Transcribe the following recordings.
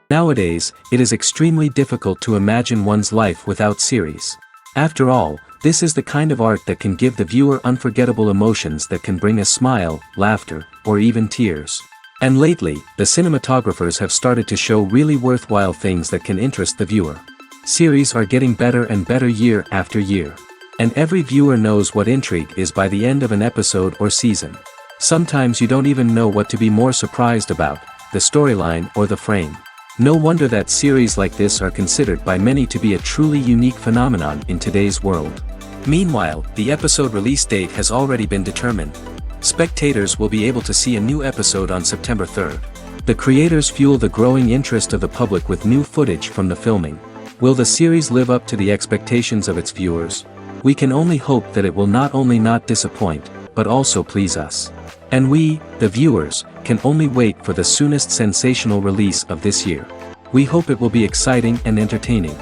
Nowadays, it is extremely difficult to imagine one's life without series. After all, this is the kind of art that can give the viewer unforgettable emotions that can bring a smile, laughter, or even tears. And lately, the cinematographers have started to show really worthwhile things that can interest the viewer. Series are getting better and better year after year. And every viewer knows what intrigue is by the end of an episode or season. Sometimes you don't even know what to be more surprised about, the storyline or the frame. No wonder that series like this are considered by many to be a truly unique phenomenon in today's world. Meanwhile, the episode release date has already been determined. Spectators will be able to see a new episode on September 3rd. The creators fuel the growing interest of the public with new footage from the filming. Will the series live up to the expectations of its viewers? We can only hope that it will not only not disappoint, but also please us. And we, the viewers, can only wait for the soonest sensational release of this year. We hope it will be exciting and entertaining.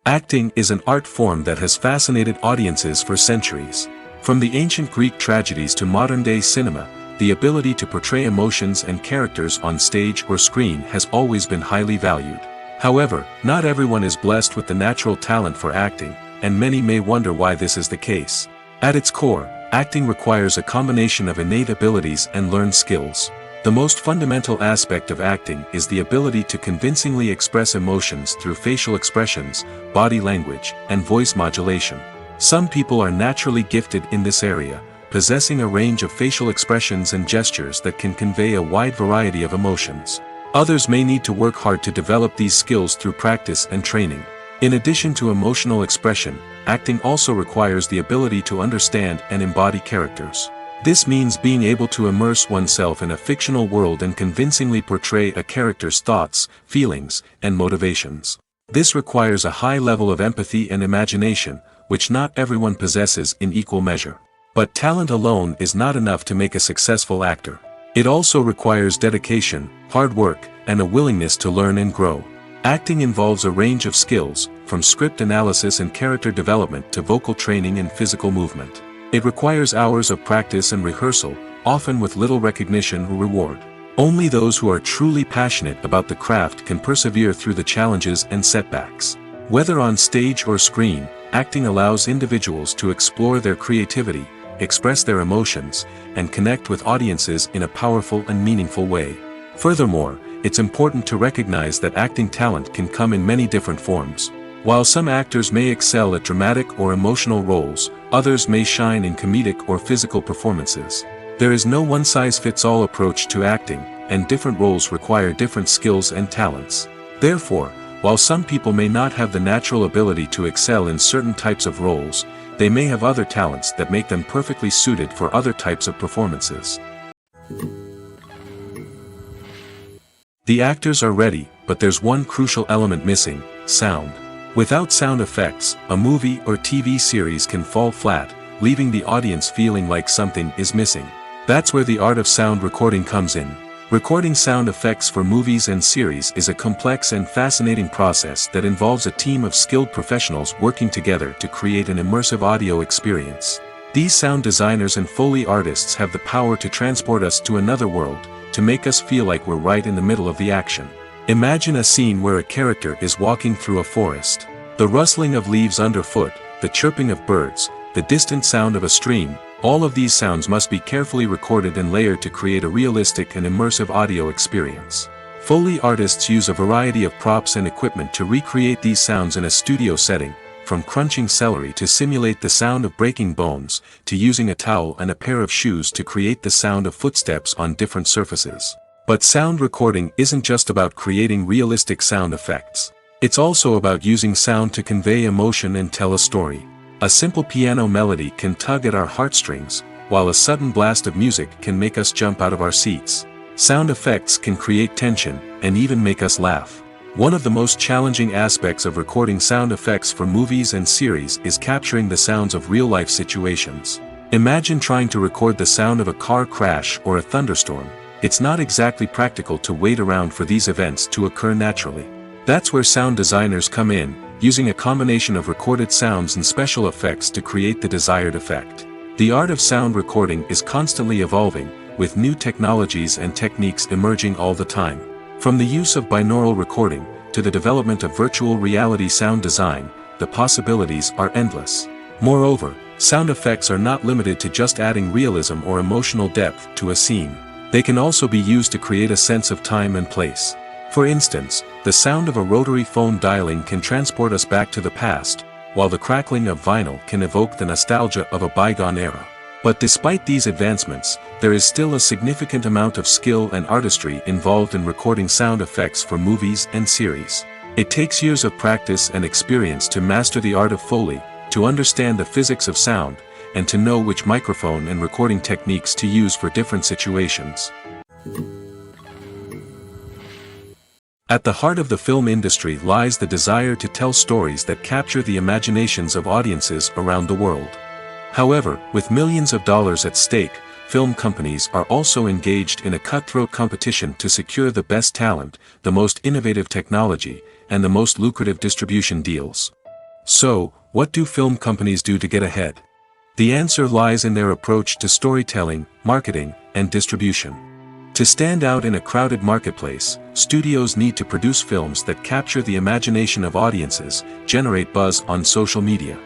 Acting is an art form that has fascinated audiences for centuries. From the ancient Greek tragedies to modern-day cinema, the ability to portray emotions and characters on stage or screen has always been highly valued. However, not everyone is blessed with the natural talent for acting, and many may wonder why this is the case. At its core, acting requires a combination of innate abilities and learned skills. The most fundamental aspect of acting is the ability to convincingly express emotions through facial expressions, body language, and voice modulation. Some people are naturally gifted in this area, possessing a range of facial expressions and gestures that can convey a wide variety of emotions. Others may need to work hard to develop these skills through practice and training. In addition to emotional expression, acting also requires the ability to understand and embody characters. This means being able to immerse oneself in a fictional world and convincingly portray a character's thoughts, feelings, and motivations. This requires a high level of empathy and imagination, which not everyone possesses in equal measure. But talent alone is not enough to make a successful actor. It also requires dedication, hard work, and a willingness to learn and grow. Acting involves a range of skills, from script analysis and character development to vocal training and physical movement. It requires hours of practice and rehearsal, often with little recognition or reward. Only those who are truly passionate about the craft can persevere through the challenges and setbacks. Whether on stage or screen, acting allows individuals to explore their creativity, express their emotions, and connect with audiences in a powerful and meaningful way. Furthermore, it's important to recognize that acting talent can come in many different forms. While some actors may excel at dramatic or emotional roles, others may shine in comedic or physical performances. There is no one-size-fits-all approach to acting, and different roles require different skills and talents. Therefore, while some people may not have the natural ability to excel in certain types of roles, they may have other talents that make them perfectly suited for other types of performances. The actors are ready, but there's one crucial element missing: sound. Without sound effects, a movie or TV series can fall flat, leaving the audience feeling like something is missing. That's where the art of sound recording comes in. Recording sound effects for movies and series is a complex and fascinating process that involves a team of skilled professionals working together to create an immersive audio experience. These sound designers and Foley artists have the power to transport us to another world, to make us feel like we're right in the middle of the action. Imagine a scene where a character is walking through a forest. The rustling of leaves underfoot, the chirping of birds, the distant sound of a stream, all of these sounds must be carefully recorded and layered to create a realistic and immersive audio experience. Foley artists use a variety of props and equipment to recreate these sounds in a studio setting, from crunching celery to simulate the sound of breaking bones, to using a towel and a pair of shoes to create the sound of footsteps on different surfaces. But sound recording isn't just about creating realistic sound effects. It's also about using sound to convey emotion and tell a story. A simple piano melody can tug at our heartstrings, while a sudden blast of music can make us jump out of our seats. Sound effects can create tension, and even make us laugh. One of the most challenging aspects of recording sound effects for movies and series is capturing the sounds of real-life situations. Imagine trying to record the sound of a car crash or a thunderstorm. It's not exactly practical to wait around for these events to occur naturally. That's where sound designers come in, using a combination of recorded sounds and special effects to create the desired effect. The art of sound recording is constantly evolving, with new technologies and techniques emerging all the time. From the use of binaural recording, to the development of virtual reality sound design, the possibilities are endless. Moreover, sound effects are not limited to just adding realism or emotional depth to a scene. They can also be used to create a sense of time and place. For instance, the sound of a rotary phone dialing can transport us back to the past, while the crackling of vinyl can evoke the nostalgia of a bygone era. But despite these advancements, there is still a significant amount of skill and artistry involved in recording sound effects for movies and series. It takes years of practice and experience to master the art of Foley, to understand the physics of sound, and to know which microphone and recording techniques to use for different situations. At the heart of the film industry lies the desire to tell stories that capture the imaginations of audiences around the world. However, with millions of dollars at stake, film companies are also engaged in a cutthroat competition to secure the best talent, the most innovative technology, and the most lucrative distribution deals. So, what do film companies do to get ahead? The answer lies in their approach to storytelling, marketing, and distribution. To stand out in a crowded marketplace, studios need to produce films that capture the imagination of audiences, generate buzz on social media.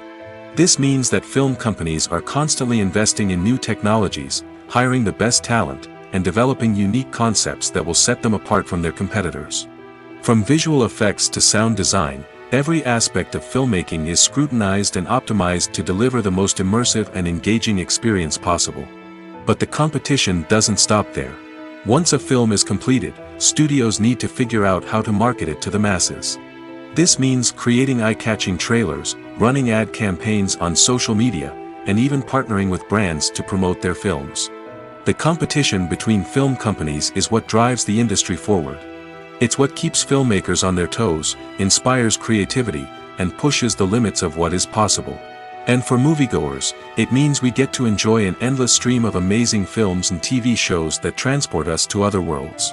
This means that film companies are constantly investing in new technologies, hiring the best talent, and developing unique concepts that will set them apart from their competitors. From visual effects to sound design, every aspect of filmmaking is scrutinized and optimized to deliver the most immersive and engaging experience possible. But the competition doesn't stop there. Once a film is completed, studios need to figure out how to market it to the masses. This means creating eye-catching trailers, running ad campaigns on social media, and even partnering with brands to promote their films. The competition between film companies is what drives the industry forward. It's what keeps filmmakers on their toes, inspires creativity, and pushes the limits of what is possible. And for moviegoers, it means we get to enjoy an endless stream of amazing films and TV shows that transport us to other worlds.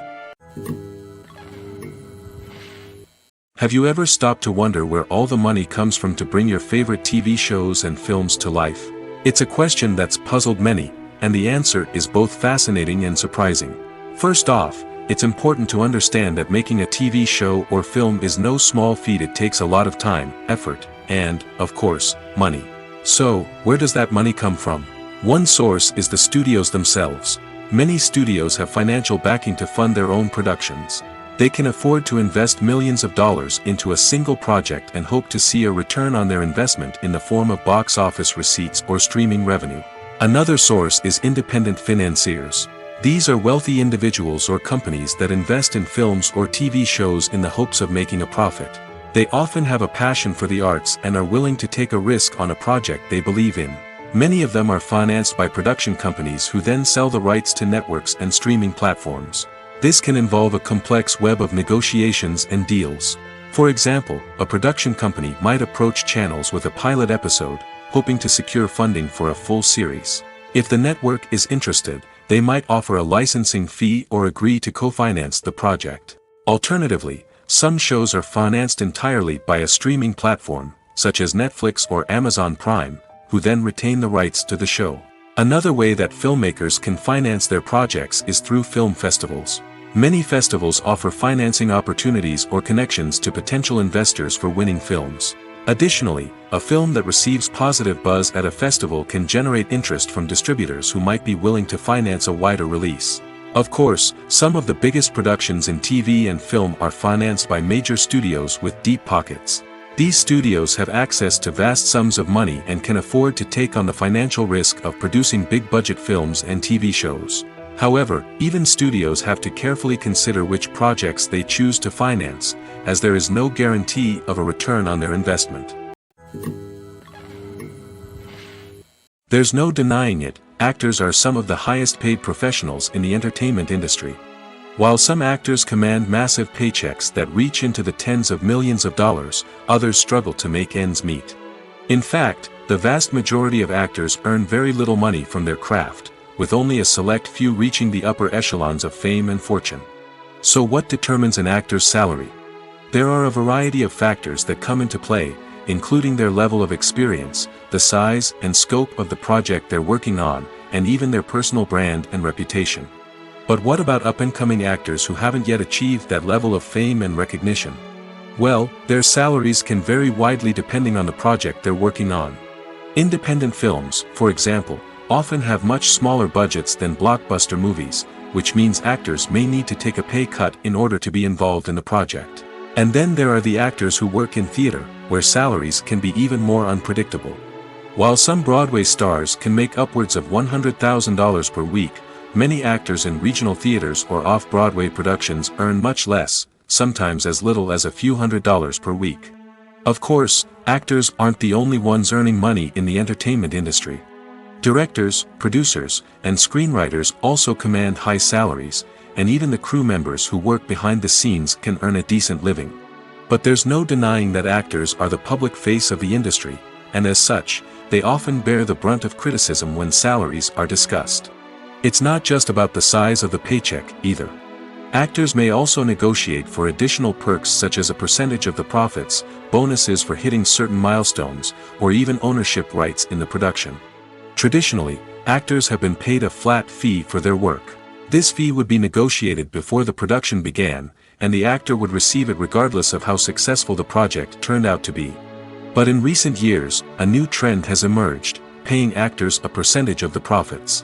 Have you ever stopped to wonder where all the money comes from to bring your favorite TV shows and films to life? It's a question that's puzzled many, and the answer is both fascinating and surprising. First off, it's important to understand that making a TV show or film is no small feat. It takes a lot of time, effort, and, of course, money. So, where does that money come from? One source is the studios themselves. Many studios have financial backing to fund their own productions. They can afford to invest millions of dollars into a single project and hope to see a return on their investment in the form of box office receipts or streaming revenue. Another source is independent financiers. These are wealthy individuals or companies that invest in films or TV shows in the hopes of making a profit. They often have a passion for the arts and are willing to take a risk on a project they believe in. Many of them are financed by production companies who then sell the rights to networks and streaming platforms. This can involve a complex web of negotiations and deals. For example, a production company might approach channels with a pilot episode, hoping to secure funding for a full series. If the network is interested, they might offer a licensing fee or agree to co-finance the project. Alternatively, some shows are financed entirely by a streaming platform, such as Netflix or Amazon Prime, who then retain the rights to the show. Another way that filmmakers can finance their projects is through film festivals. Many festivals offer financing opportunities or connections to potential investors for winning films. Additionally, a film that receives positive buzz at a festival can generate interest from distributors who might be willing to finance a wider release. Of course, some of the biggest productions in TV and film are financed by major studios with deep pockets. These studios have access to vast sums of money and can afford to take on the financial risk of producing big-budget films and TV shows. However, even studios have to carefully consider which projects they choose to finance, as there is no guarantee of a return on their investment. There's no denying it, actors are some of the highest-paid professionals in the entertainment industry. While some actors command massive paychecks that reach into the tens of millions of dollars, others struggle to make ends meet. In fact, the vast majority of actors earn very little money from their craft, with only a select few reaching the upper echelons of fame and fortune. So what determines an actor's salary? There are a variety of factors that come into play, including their level of experience, the size and scope of the project they're working on, and even their personal brand and reputation. But what about up-and-coming actors who haven't yet achieved that level of fame and recognition? Well, their salaries can vary widely depending on the project they're working on. Independent films, for example, often have much smaller budgets than blockbuster movies, which means actors may need to take a pay cut in order to be involved in the project. And then there are the actors who work in theater, where salaries can be even more unpredictable. While some Broadway stars can make upwards of $100,000 per week, many actors in regional theaters or off-Broadway productions earn much less, sometimes as little as a few $100s per week. Of course, actors aren't the only ones earning money in the entertainment industry. Directors, producers, and screenwriters also command high salaries, and even the crew members who work behind the scenes can earn a decent living. But there's no denying that actors are the public face of the industry, and as such, they often bear the brunt of criticism when salaries are discussed. It's not just about the size of the paycheck, either. Actors may also negotiate for additional perks such as a percentage of the profits, bonuses for hitting certain milestones, or even ownership rights in the production. Traditionally, actors have been paid a flat fee for their work. This fee would be negotiated before the production began, and the actor would receive it regardless of how successful the project turned out to be. But in recent years, a new trend has emerged, paying actors a percentage of the profits.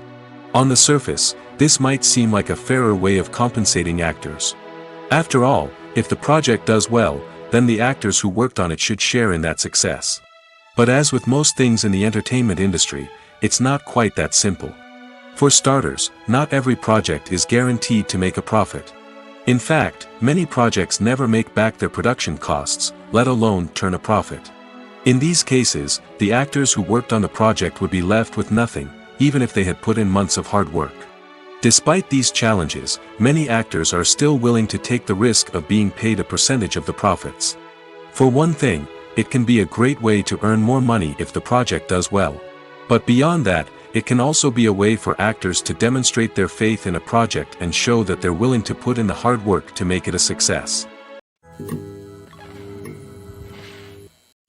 On the surface, this might seem like a fairer way of compensating actors. After all, if the project does well, then the actors who worked on it should share in that success. But as with most things in the entertainment industry, it's not quite that simple. For starters, not every project is guaranteed to make a profit. In fact, many projects never make back their production costs, let alone turn a profit. In these cases, the actors who worked on the project would be left with nothing, even if they had put in months of hard work. Despite these challenges, many actors are still willing to take the risk of being paid a percentage of the profits. For one thing, it can be a great way to earn more money if the project does well. But beyond that, it can also be a way for actors to demonstrate their faith in a project and show that they're willing to put in the hard work to make it a success.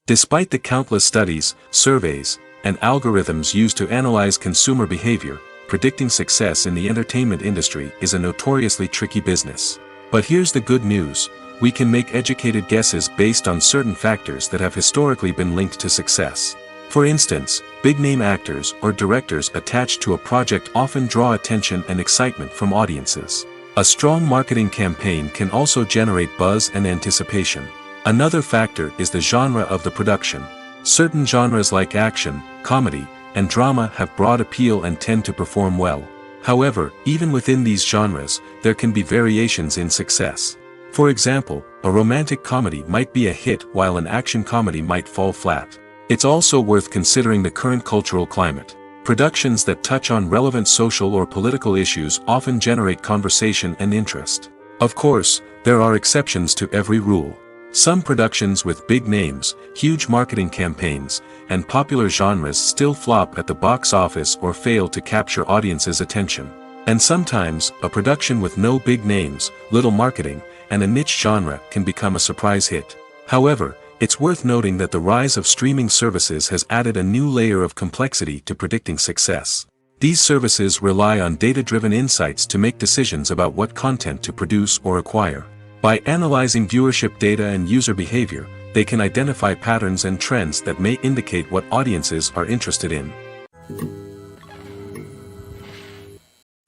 Despite the countless studies, surveys, and algorithms used to analyze consumer behavior, predicting success in the entertainment industry is a notoriously tricky business. But here's the good news: we can make educated guesses based on certain factors that have historically been linked to success. For instance, big-name actors or directors attached to a project often draw attention and excitement from audiences. A strong marketing campaign can also generate buzz and anticipation. Another factor is the genre of the production. Certain genres like action, comedy, and drama have broad appeal and tend to perform well. However, even within these genres, there can be variations in success. For example, a romantic comedy might be a hit while an action comedy might fall flat. It's also worth considering the current cultural climate. Productions that touch on relevant social or political issues often generate conversation and interest. Of course, there are exceptions to every rule. Some productions with big names, huge marketing campaigns, and popular genres still flop at the box office or fail to capture audiences' attention. And sometimes, a production with no big names, little marketing, and a niche genre can become a surprise hit. However, it's worth noting that the rise of streaming services has added a new layer of complexity to predicting success. These services rely on data-driven insights to make decisions about what content to produce or acquire. By analyzing viewership data and user behavior, they can identify patterns and trends that may indicate what audiences are interested in.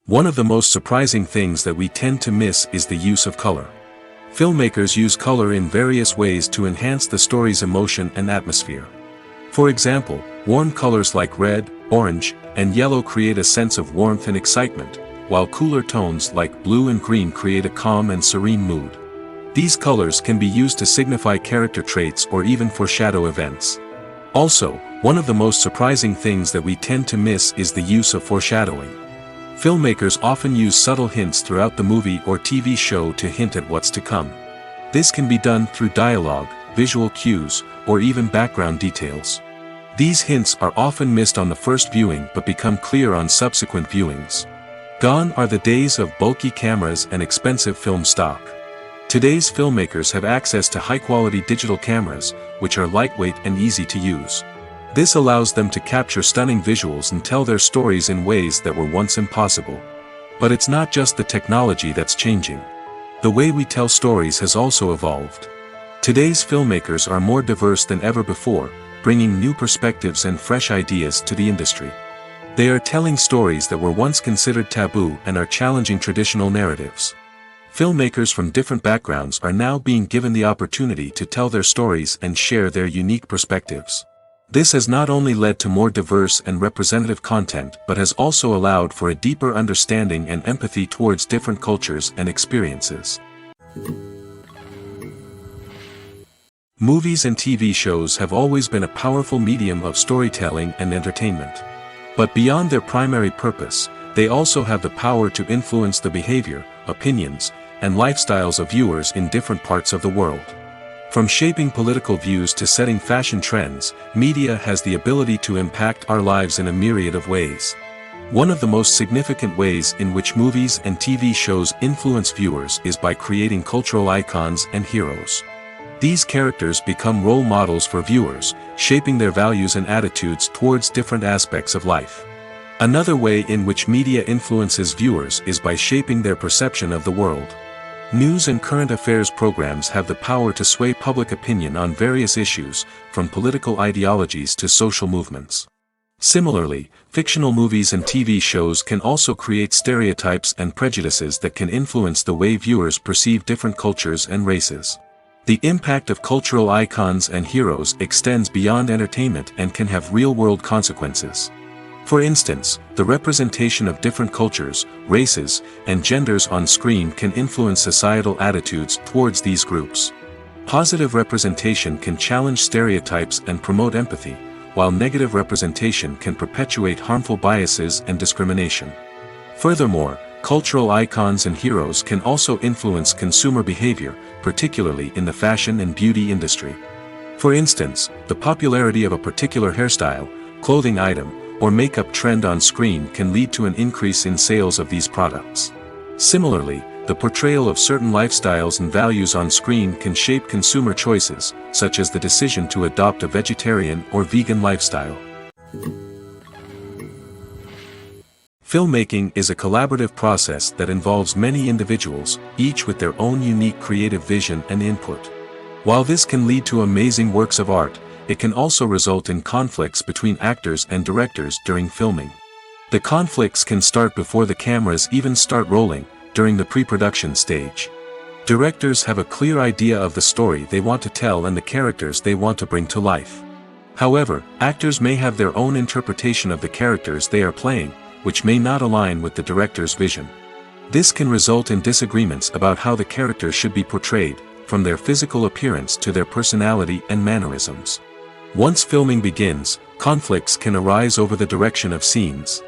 One of the most surprising things that we tend to miss is the use of color. Filmmakers use color in various ways to enhance the story's emotion and atmosphere. For example, warm colors like red, orange, and yellow create a sense of warmth and excitement, while cooler tones like blue and green create a calm and serene mood. These colors can be used to signify character traits or even foreshadow events. Also, one of the most surprising things that we tend to miss is the use of foreshadowing. Filmmakers often use subtle hints throughout the movie or TV show to hint at what's to come. This can be done through dialogue, visual cues, or even background details. These hints are often missed on the first viewing but become clear on subsequent viewings. Gone are the days of bulky cameras and expensive film stock. Today's filmmakers have access to high-quality digital cameras, which are lightweight and easy to use. This allows them to capture stunning visuals and tell their stories in ways that were once impossible. But it's not just the technology that's changing. The way we tell stories has also evolved. Today's filmmakers are more diverse than ever before, bringing new perspectives and fresh ideas to the industry. They are telling stories that were once considered taboo and are challenging traditional narratives. Filmmakers from different backgrounds are now being given the opportunity to tell their stories and share their unique perspectives. This has not only led to more diverse and representative content but has also allowed for a deeper understanding and empathy towards different cultures and experiences. Movies and TV shows have always been a powerful medium of storytelling and entertainment. But beyond their primary purpose, they also have the power to influence the behavior, opinions, and lifestyles of viewers in different parts of the world. From shaping political views to setting fashion trends, media has the ability to impact our lives in a myriad of ways. One of the most significant ways in which movies and TV shows influence viewers is by creating cultural icons and heroes. These characters become role models for viewers, shaping their values and attitudes towards different aspects of life. Another way in which media influences viewers is by shaping their perception of the world. News and current affairs programs have the power to sway public opinion on various issues, from political ideologies to social movements. Similarly, fictional movies and TV shows can also create stereotypes and prejudices that can influence the way viewers perceive different cultures and races. The impact of cultural icons and heroes extends beyond entertainment and can have real-world consequences. For instance, the representation of different cultures, races, and genders on screen can influence societal attitudes towards these groups. Positive representation can challenge stereotypes and promote empathy, while negative representation can perpetuate harmful biases and discrimination. Furthermore, cultural icons and heroes can also influence consumer behavior, particularly in the fashion and beauty industry. For instance, the popularity of a particular hairstyle, clothing item, or makeup trend on screen can lead to an increase in sales of these products. Similarly, the portrayal of certain lifestyles and values on screen can shape consumer choices, such as the decision to adopt a vegetarian or vegan lifestyle. Filmmaking is a collaborative process that involves many individuals, each with their own unique creative vision and input. While this can lead to amazing works of art, it can also result in conflicts between actors and directors during filming. The conflicts can start before the cameras even start rolling, during the pre-production stage. Directors have a clear idea of the story they want to tell and the characters they want to bring to life. However, actors may have their own interpretation of the characters they are playing, which may not align with the director's vision. This can result in disagreements about how the characters should be portrayed, from their physical appearance to their personality and mannerisms. Once filming begins, conflicts can arise over the direction of scenes.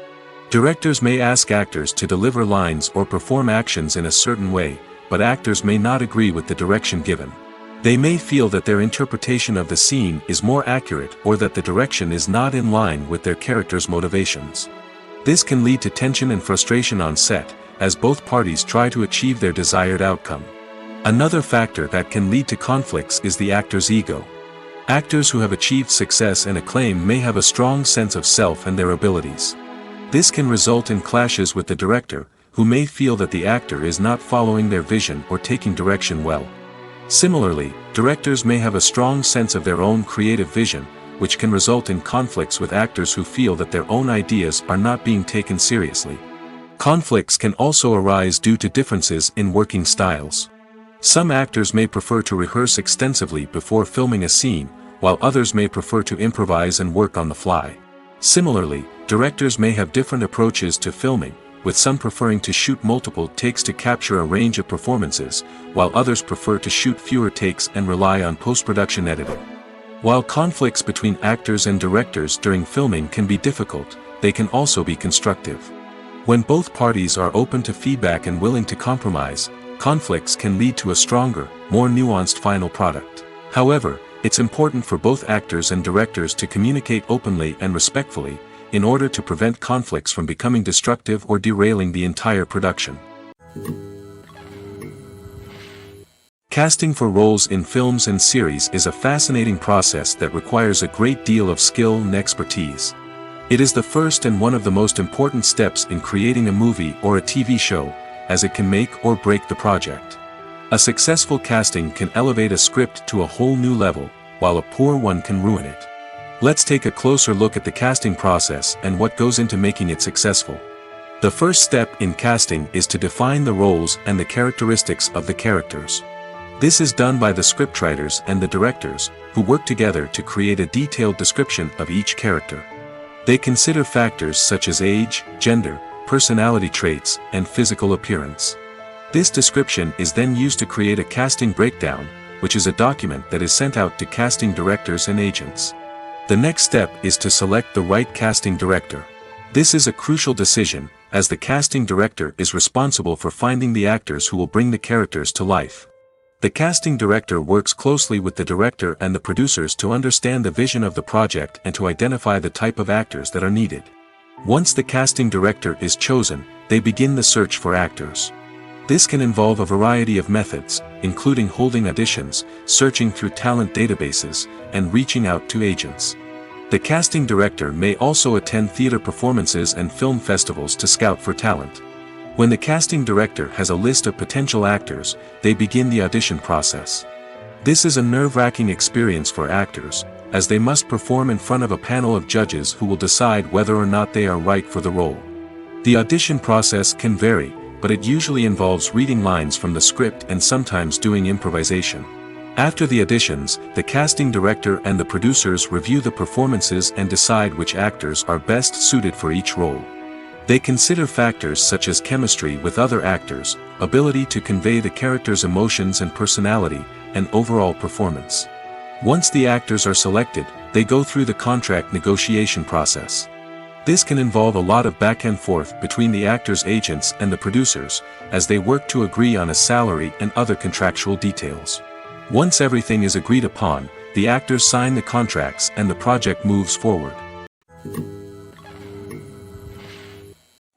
Directors may ask actors to deliver lines or perform actions in a certain way, but actors may not agree with the direction given. They may feel that their interpretation of the scene is more accurate or that the direction is not in line with their character's motivations. This can lead to tension and frustration on set, as both parties try to achieve their desired outcome. Another factor that can lead to conflicts is the actor's ego. Actors who have achieved success and acclaim may have a strong sense of self and their abilities. This can result in clashes with the director, who may feel that the actor is not following their vision or taking direction well. Similarly, directors may have a strong sense of their own creative vision, which can result in conflicts with actors who feel that their own ideas are not being taken seriously. Conflicts can also arise due to differences in working styles. Some actors may prefer to rehearse extensively before filming a scene, while others may prefer to improvise and work on the fly. Similarly, directors may have different approaches to filming, with some preferring to shoot multiple takes to capture a range of performances, while others prefer to shoot fewer takes and rely on post-production editing. While conflicts between actors and directors during filming can be difficult, they can also be constructive. When both parties are open to feedback and willing to compromise, conflicts can lead to a stronger, more nuanced final product. However, it's important for both actors and directors to communicate openly and respectfully, in order to prevent conflicts from becoming destructive or derailing the entire production. Casting for roles in films and series is a fascinating process that requires a great deal of skill and expertise. It is the first and one of the most important steps in creating a movie or a TV show, as it can make or break the project. A successful casting can elevate a script to a whole new level, while a poor one can ruin it. Let's take a closer look at the casting process and what goes into making it successful. The first step in casting is to define the roles and the characteristics of the characters. This is done by the scriptwriters and the directors, who work together to create a detailed description of each character. They consider factors such as age, gender, personality traits, and physical appearance. This description is then used to create a casting breakdown, which is a document that is sent out to casting directors and agents. The next step is to select the right casting director. This is a crucial decision, as the casting director is responsible for finding the actors who will bring the characters to life. The casting director works closely with the director and the producers to understand the vision of the project and to identify the type of actors that are needed. Once the casting director is chosen, they begin the search for actors. This can involve a variety of methods, including holding auditions, searching through talent databases, and reaching out to agents. The casting director may also attend theater performances and film festivals to scout for talent. When the casting director has a list of potential actors, they begin the audition process. This is a nerve-wracking experience for actors, as they must perform in front of a panel of judges who will decide whether or not they are right for the role. The audition process can vary, but it usually involves reading lines from the script and sometimes doing improvisation. After the auditions, the casting director and the producers review the performances and decide which actors are best suited for each role. They consider factors such as chemistry with other actors, ability to convey the character's emotions and personality, and overall performance. Once the actors are selected, they go through the contract negotiation process. This can involve a lot of back and forth between the actors' agents and the producers, as they work to agree on a salary and other contractual details. Once everything is agreed upon, the actors sign the contracts and the project moves forward.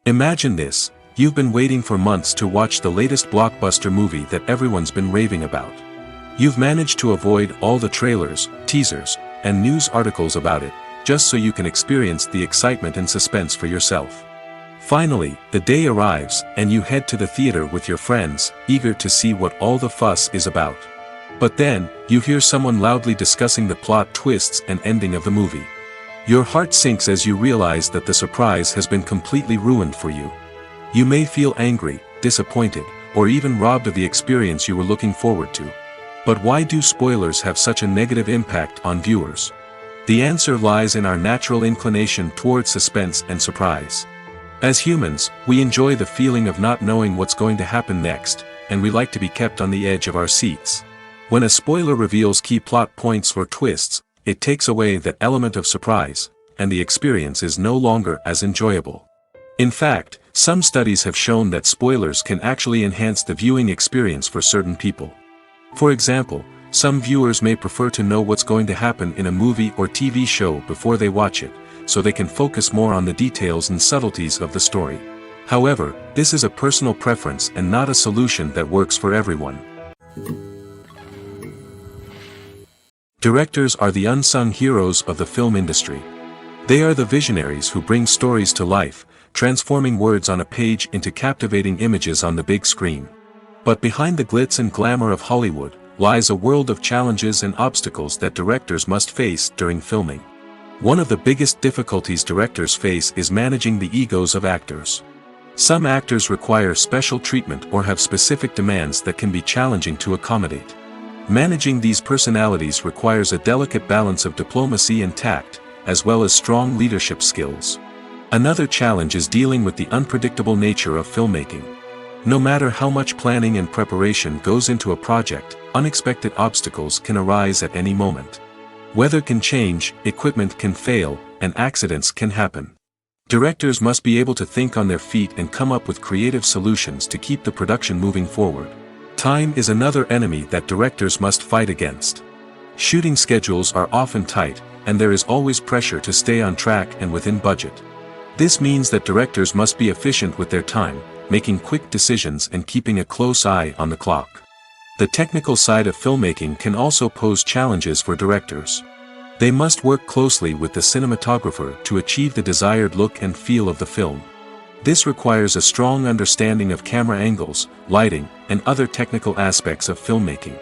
Imagine this: you've been waiting for months to watch the latest blockbuster movie that everyone's been raving about. You've managed to avoid all the trailers, teasers, and news articles about it, just so you can experience the excitement and suspense for yourself. Finally, the day arrives, and you head to the theater with your friends, eager to see what all the fuss is about. But then, you hear someone loudly discussing the plot twists and ending of the movie. Your heart sinks as you realize that the surprise has been completely ruined for you. You may feel angry, disappointed, or even robbed of the experience you were looking forward to. But why do spoilers have such a negative impact on viewers? The answer lies in our natural inclination toward suspense and surprise. As humans, we enjoy the feeling of not knowing what's going to happen next, and we like to be kept on the edge of our seats. When a spoiler reveals key plot points or twists, it takes away that element of surprise, and the experience is no longer as enjoyable. In fact, some studies have shown that spoilers can actually enhance the viewing experience for certain people. For example, some viewers may prefer to know what's going to happen in a movie or TV show before they watch it, so they can focus more on the details and subtleties of the story. However, this is a personal preference and not a solution that works for everyone. Directors are the unsung heroes of the film industry. They are the visionaries who bring stories to life, transforming words on a page into captivating images on the big screen. But behind the glitz and glamour of Hollywood, lies a world of challenges and obstacles that directors must face during filming. One of the biggest difficulties directors face is managing the egos of actors. Some actors require special treatment or have specific demands that can be challenging to accommodate. Managing these personalities requires a delicate balance of diplomacy and tact, as well as strong leadership skills. Another challenge is dealing with the unpredictable nature of filmmaking. No matter how much planning and preparation goes into a project, unexpected obstacles can arise at any moment. Weather can change, equipment can fail, and accidents can happen. Directors must be able to think on their feet and come up with creative solutions to keep the production moving forward. Time is another enemy that directors must fight against. Shooting schedules are often tight, and there is always pressure to stay on track and within budget. This means that directors must be efficient with their time, making quick decisions and keeping a close eye on the clock. The technical side of filmmaking can also pose challenges for directors. They must work closely with the cinematographer to achieve the desired look and feel of the film. This requires a strong understanding of camera angles, lighting, and other technical aspects of filmmaking.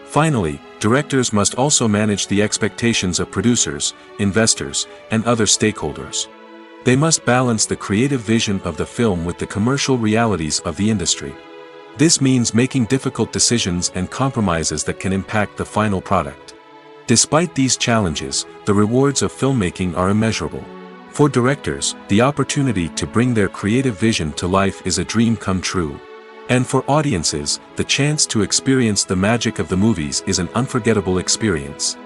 Finally, directors must also manage the expectations of producers, investors, and other stakeholders. They must balance the creative vision of the film with the commercial realities of the industry. This means making difficult decisions and compromises that can impact the final product. Despite these challenges, the rewards of filmmaking are immeasurable. For directors, the opportunity to bring their creative vision to life is a dream come true. And for audiences, the chance to experience the magic of the movies is an unforgettable experience.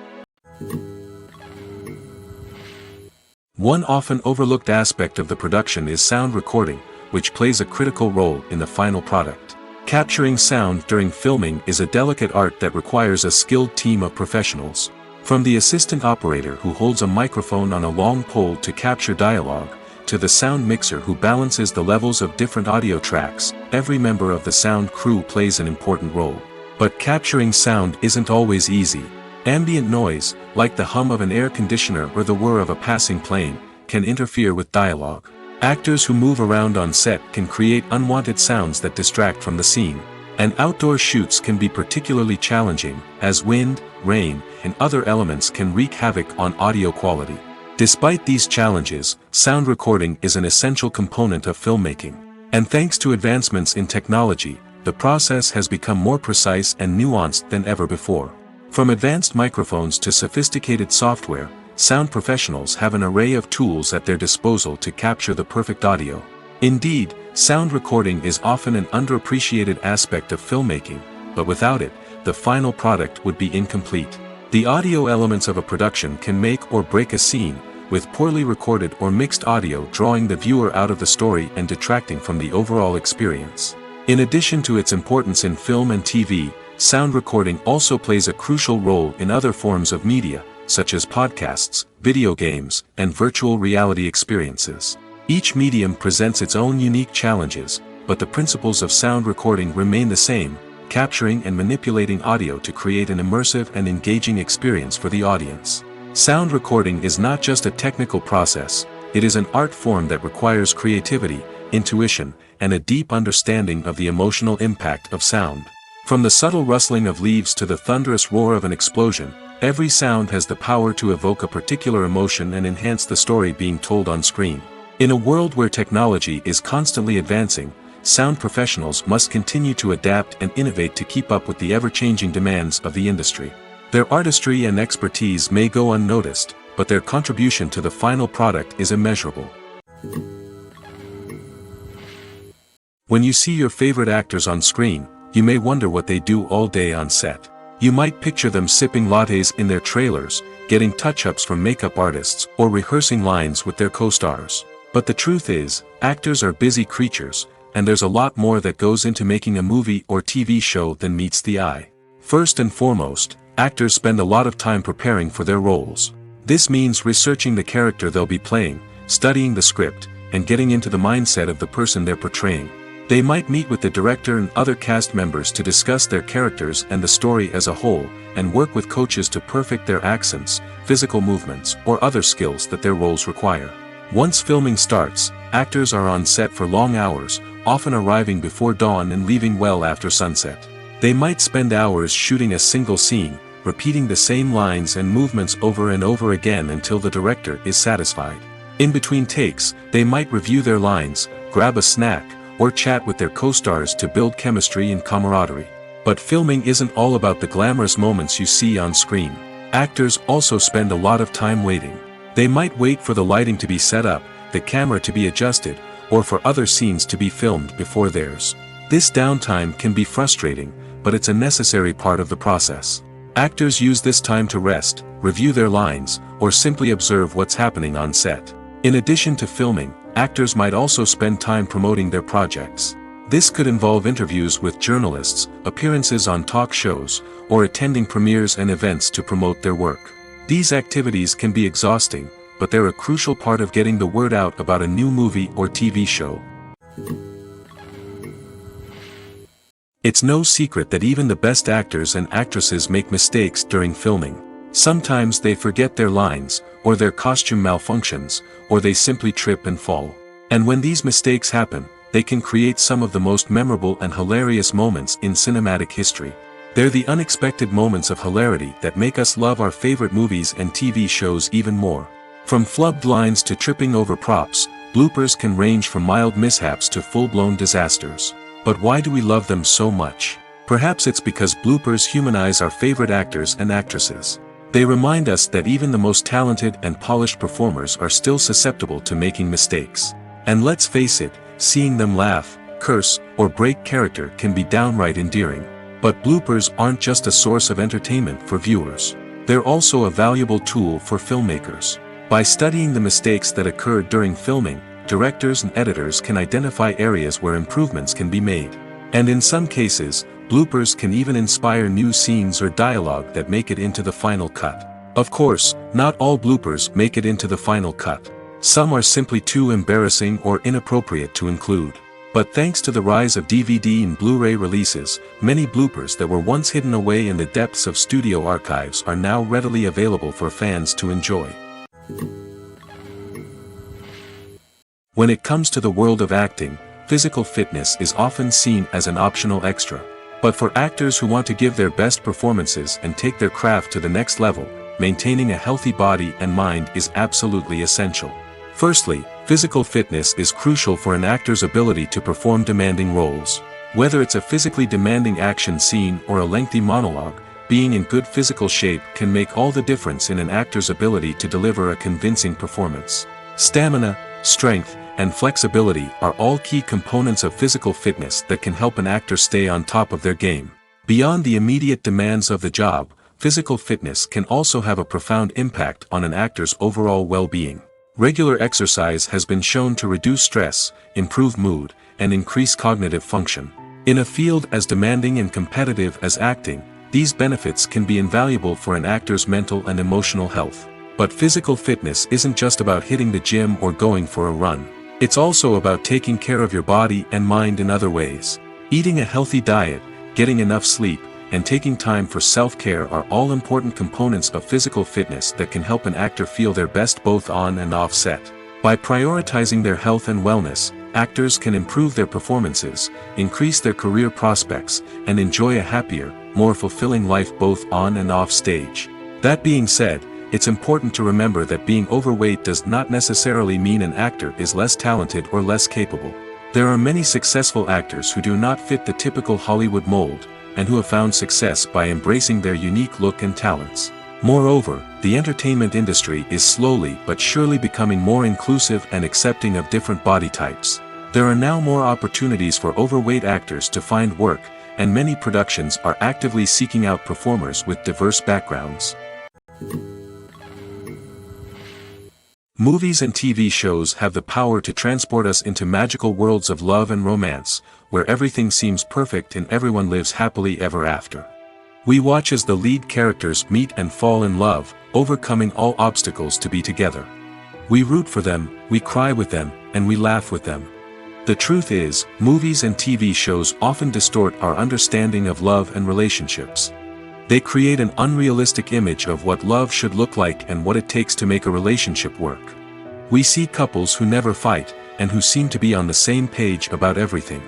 One often overlooked aspect of the production is sound recording, which plays a critical role in the final product. Capturing sound during filming is a delicate art that requires a skilled team of professionals. From the assistant operator who holds a microphone on a long pole to capture dialogue, to the sound mixer who balances the levels of different audio tracks, every member of the sound crew plays an important role. But capturing sound isn't always easy. Ambient noise, like the hum of an air conditioner or the whir of a passing plane, can interfere with dialogue. Actors who move around on set can create unwanted sounds that distract from the scene. And outdoor shoots can be particularly challenging, as wind, rain, and other elements can wreak havoc on audio quality. Despite these challenges, sound recording is an essential component of filmmaking. And thanks to advancements in technology, the process has become more precise and nuanced than ever before. From advanced microphones to sophisticated software, sound professionals have an array of tools at their disposal to capture the perfect audio. Indeed, sound recording is often an underappreciated aspect of filmmaking, but without it, the final product would be incomplete. The audio elements of a production can make or break a scene, with poorly recorded or mixed audio drawing the viewer out of the story and detracting from the overall experience. In addition to its importance in film and TV, sound recording also plays a crucial role in other forms of media, such as podcasts, video games, and virtual reality experiences. Each medium presents its own unique challenges, but the principles of sound recording remain the same, capturing and manipulating audio to create an immersive and engaging experience for the audience. Sound recording is not just a technical process, it is an art form that requires creativity, intuition, and a deep understanding of the emotional impact of sound. From the subtle rustling of leaves to the thunderous roar of an explosion, every sound has the power to evoke a particular emotion and enhance the story being told on screen. In a world where technology is constantly advancing, sound professionals must continue to adapt and innovate to keep up with the ever-changing demands of the industry. Their artistry and expertise may go unnoticed, but their contribution to the final product is immeasurable. When you see your favorite actors on screen, you may wonder what they do all day on set. You might picture them sipping lattes in their trailers, getting touch-ups from makeup artists, or rehearsing lines with their co-stars. But the truth is, actors are busy creatures, and there's a lot more that goes into making a movie or TV show than meets the eye. First and foremost, actors spend a lot of time preparing for their roles. This means researching the character they'll be playing, studying the script, and getting into the mindset of the person they're portraying. They might meet with the director and other cast members to discuss their characters and the story as a whole, and work with coaches to perfect their accents, physical movements, or other skills that their roles require. Once filming starts, actors are on set for long hours, often arriving before dawn and leaving well after sunset. They might spend hours shooting a single scene, repeating the same lines and movements over and over again until the director is satisfied. In between takes, they might review their lines, grab a snack, or chat with their co-stars to build chemistry and camaraderie. But filming isn't all about the glamorous moments you see on screen. Actors also spend a lot of time waiting. They might wait for the lighting to be set up, the camera to be adjusted, or for other scenes to be filmed before theirs. This downtime can be frustrating, but it's a necessary part of the process. Actors use this time to rest, review their lines, or simply observe what's happening on set. In addition to filming, actors might also spend time promoting their projects. This could involve interviews with journalists, appearances on talk shows, or attending premieres and events to promote their work. These activities can be exhausting, but they're a crucial part of getting the word out about a new movie or TV show. It's no secret that even the best actors and actresses make mistakes during filming. Sometimes they forget their lines, or their costume malfunctions, or they simply trip and fall. And when these mistakes happen, they can create some of the most memorable and hilarious moments in cinematic history. They're the unexpected moments of hilarity that make us love our favorite movies and TV shows even more. From flubbed lines to tripping over props, bloopers can range from mild mishaps to full-blown disasters. But why do we love them so much? Perhaps it's because bloopers humanize our favorite actors and actresses. They remind us that even the most talented and polished performers are still susceptible to making mistakes. And let's face it, seeing them laugh, curse, or break character can be downright endearing. But bloopers aren't just a source of entertainment for viewers. They're also a valuable tool for filmmakers. By studying the mistakes that occurred during filming, directors and editors can identify areas where improvements can be made. And in some cases, bloopers can even inspire new scenes or dialogue that make it into the final cut. Of course, not all bloopers make it into the final cut. Some are simply too embarrassing or inappropriate to include. But thanks to the rise of DVD and Blu-ray releases, many bloopers that were once hidden away in the depths of studio archives are now readily available for fans to enjoy. When it comes to the world of acting, physical fitness is often seen as an optional extra. But for actors who want to give their best performances and take their craft to the next level, maintaining a healthy body and mind is absolutely essential. Firstly, physical fitness is crucial for an actor's ability to perform demanding roles. Whether it's a physically demanding action scene or a lengthy monologue, being in good physical shape can make all the difference in an actor's ability to deliver a convincing performance. Stamina, strength, and flexibility are all key components of physical fitness that can help an actor stay on top of their game. Beyond the immediate demands of the job, physical fitness can also have a profound impact on an actor's overall well-being. Regular exercise has been shown to reduce stress, improve mood, and increase cognitive function. In a field as demanding and competitive as acting, these benefits can be invaluable for an actor's mental and emotional health. But physical fitness isn't just about hitting the gym or going for a run. It's also about taking care of your body and mind in other ways. Eating a healthy diet, getting enough sleep, and taking time for self-care are all important components of physical fitness that can help an actor feel their best both on and off set. By prioritizing their health and wellness, actors can improve their performances, increase their career prospects, and enjoy a happier, more fulfilling life both on and off stage. That being said, it's important to remember that being overweight does not necessarily mean an actor is less talented or less capable. There are many successful actors who do not fit the typical Hollywood mold, and who have found success by embracing their unique look and talents. Moreover, the entertainment industry is slowly but surely becoming more inclusive and accepting of different body types. There are now more opportunities for overweight actors to find work, and many productions are actively seeking out performers with diverse backgrounds. Movies and TV shows have the power to transport us into magical worlds of love and romance, where everything seems perfect and everyone lives happily ever after. We watch as the lead characters meet and fall in love, overcoming all obstacles to be together. We root for them, we cry with them, and we laugh with them. The truth is, movies and TV shows often distort our understanding of love and relationships. They create an unrealistic image of what love should look like and what it takes to make a relationship work. We see couples who never fight, and who seem to be on the same page about everything.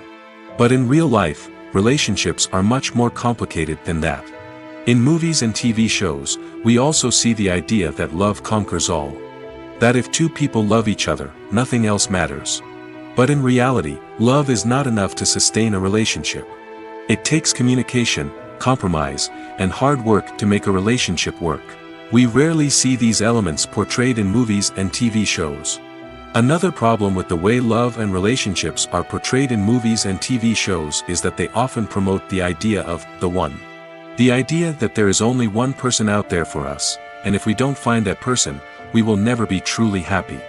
But in real life, relationships are much more complicated than that. In movies and TV shows, we also see the idea that love conquers all. That if two people love each other, nothing else matters. But in reality, love is not enough to sustain a relationship. It takes communication, compromise, and hard work to make a relationship work. We rarely see these elements portrayed in movies and TV shows. Another problem with the way love and relationships are portrayed in movies and TV shows is that they often promote the idea of the one. The idea that there is only one person out there for us, and if we don't find that person, we will never be truly happy.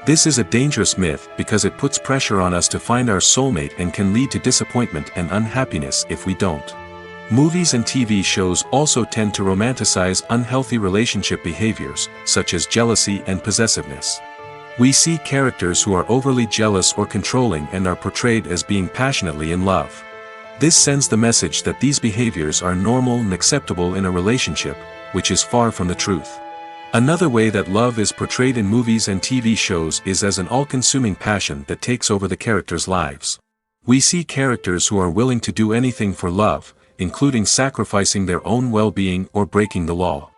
This is a dangerous myth because it puts pressure on us to find our soulmate and can lead to disappointment and unhappiness if we don't. Movies and TV shows also tend to romanticize unhealthy relationship behaviors, such as jealousy and possessiveness. We see characters who are overly jealous or controlling and are portrayed as being passionately in love. This sends the message that these behaviors are normal and acceptable in a relationship, which is far from the truth. Another way that love is portrayed in movies and TV shows is as an all-consuming passion that takes over the characters' lives. We see characters who are willing to do anything for love, including sacrificing their own well-being or breaking the law.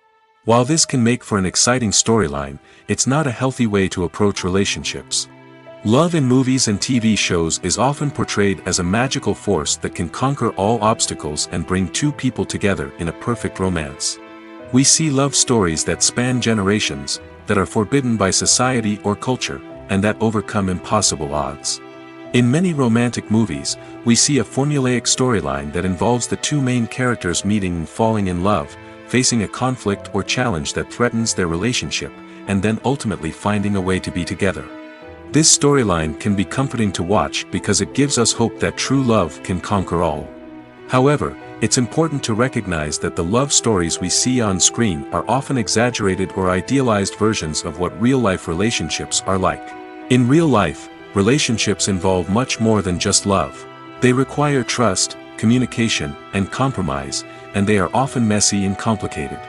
While this can make for an exciting storyline, it's not a healthy way to approach relationships. Love in movies and TV shows is often portrayed as a magical force that can conquer all obstacles and bring two people together in a perfect romance. We see love stories that span generations, that are forbidden by society or culture, and that overcome impossible odds. In many romantic movies, we see a formulaic storyline that involves the two main characters meeting and falling in love, facing a conflict or challenge that threatens their relationship, and then ultimately finding a way to be together. This storyline can be comforting to watch because it gives us hope that true love can conquer all. However, it's important to recognize that the love stories we see on screen are often exaggerated or idealized versions of what real-life relationships are like. In real life, relationships involve much more than just love. They require trust, communication, and compromise, and they are often messy and complicated.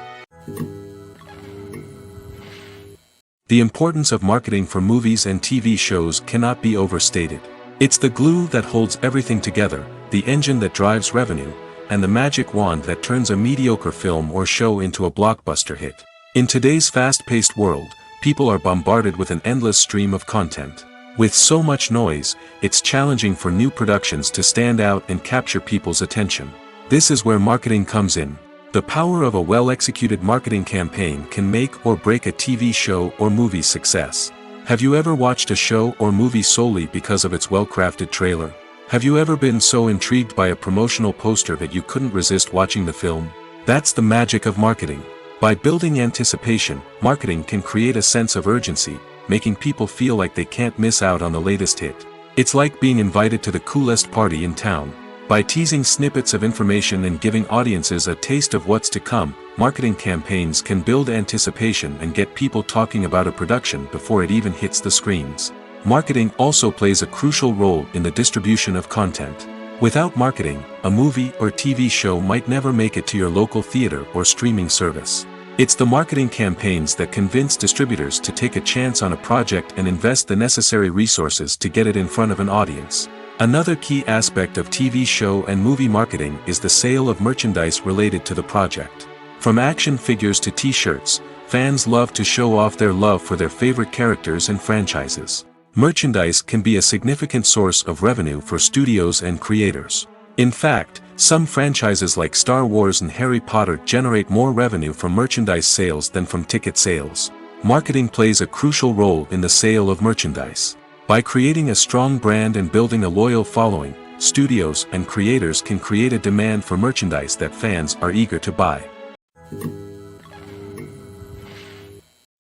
The importance of marketing for movies and TV shows cannot be overstated. It's the glue that holds everything together, the engine that drives revenue, and the magic wand that turns a mediocre film or show into a blockbuster hit. In today's fast-paced world, people are bombarded with an endless stream of content. With so much noise, it's challenging for new productions to stand out and capture people's attention. This is where marketing comes in. The power of a well-executed marketing campaign can make or break a TV show or movie's success. Have you ever watched a show or movie solely because of its well-crafted trailer? Have you ever been so intrigued by a promotional poster that you couldn't resist watching the film? That's the magic of marketing. By building anticipation, marketing can create a sense of urgency, making people feel like they can't miss out on the latest hit. It's like being invited to the coolest party in town. By teasing snippets of information and giving audiences a taste of what's to come, marketing campaigns can build anticipation and get people talking about a production before it even hits the screens. Marketing also plays a crucial role in the distribution of content. Without marketing, a movie or TV show might never make it to your local theater or streaming service. It's the marketing campaigns that convince distributors to take a chance on a project and invest the necessary resources to get it in front of an audience. Another key aspect of TV show and movie marketing is the sale of merchandise related to the project. From action figures to t-shirts, fans love to show off their love for their favorite characters and franchises. Merchandise can be a significant source of revenue for studios and creators. In fact, some franchises like Star Wars and Harry Potter generate more revenue from merchandise sales than from ticket sales. Marketing plays a crucial role in the sale of merchandise. By creating a strong brand and building a loyal following, studios and creators can create a demand for merchandise that fans are eager to buy.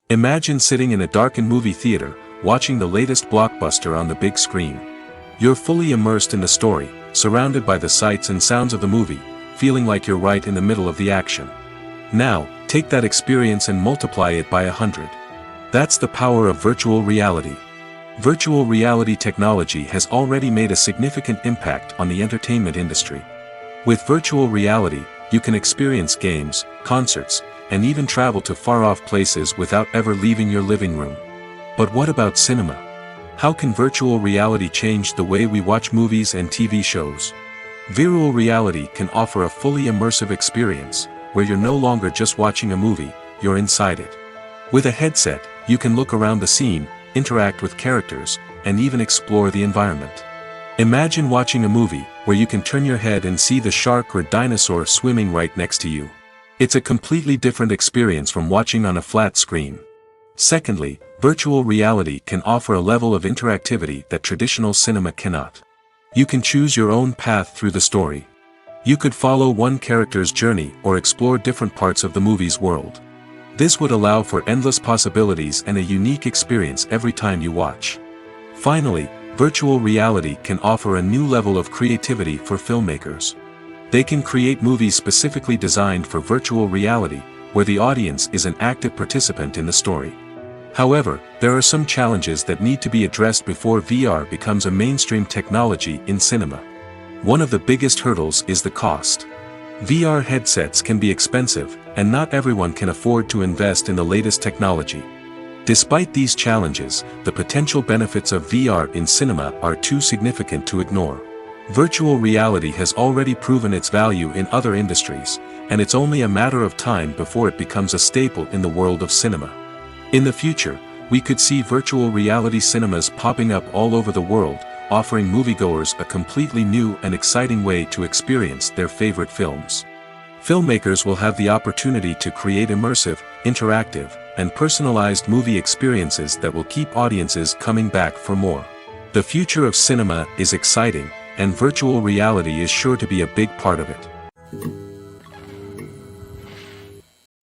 Imagine sitting in a darkened movie theater, watching the latest blockbuster on the big screen. You're fully immersed in the story, surrounded by the sights and sounds of the movie, feeling like you're right in the middle of the action. Now, take that experience and multiply it by 100. That's the power of virtual reality. Virtual reality technology has already made a significant impact on the entertainment industry. With virtual reality, you can experience games, concerts, and even travel to far-off places without ever leaving your living room. But what about cinema? How can virtual reality change the way we watch movies and TV shows? Virtual reality can offer a fully immersive experience, where you're no longer just watching a movie, you're inside it. With a headset, you can look around the scene, interact with characters, and even explore the environment. Imagine watching a movie where you can turn your head and see the shark or dinosaur swimming right next to you. It's a completely different experience from watching on a flat screen. Secondly, virtual reality can offer a level of interactivity that traditional cinema cannot. You can choose your own path through the story. You could follow one character's journey or explore different parts of the movie's world. This would allow for endless possibilities and a unique experience every time you watch. Finally, virtual reality can offer a new level of creativity for filmmakers. They can create movies specifically designed for virtual reality, where the audience is an active participant in the story. However, there are some challenges that need to be addressed before VR becomes a mainstream technology in cinema. one of the biggest hurdles is the cost. VR headsets can be expensive, and not everyone can afford to invest in the latest technology. Despite these challenges, the potential benefits of VR in cinema are too significant to ignore. Virtual reality has already proven its value in other industries, and it's only a matter of time before it becomes a staple in the world of cinema. In the future, we could see virtual reality cinemas popping up all over the world, offering moviegoers a completely new and exciting way to experience their favorite films. Filmmakers will have the opportunity to create immersive, interactive, and personalized movie experiences that will keep audiences coming back for more. The future of cinema is exciting, and virtual reality is sure to be a big part of it.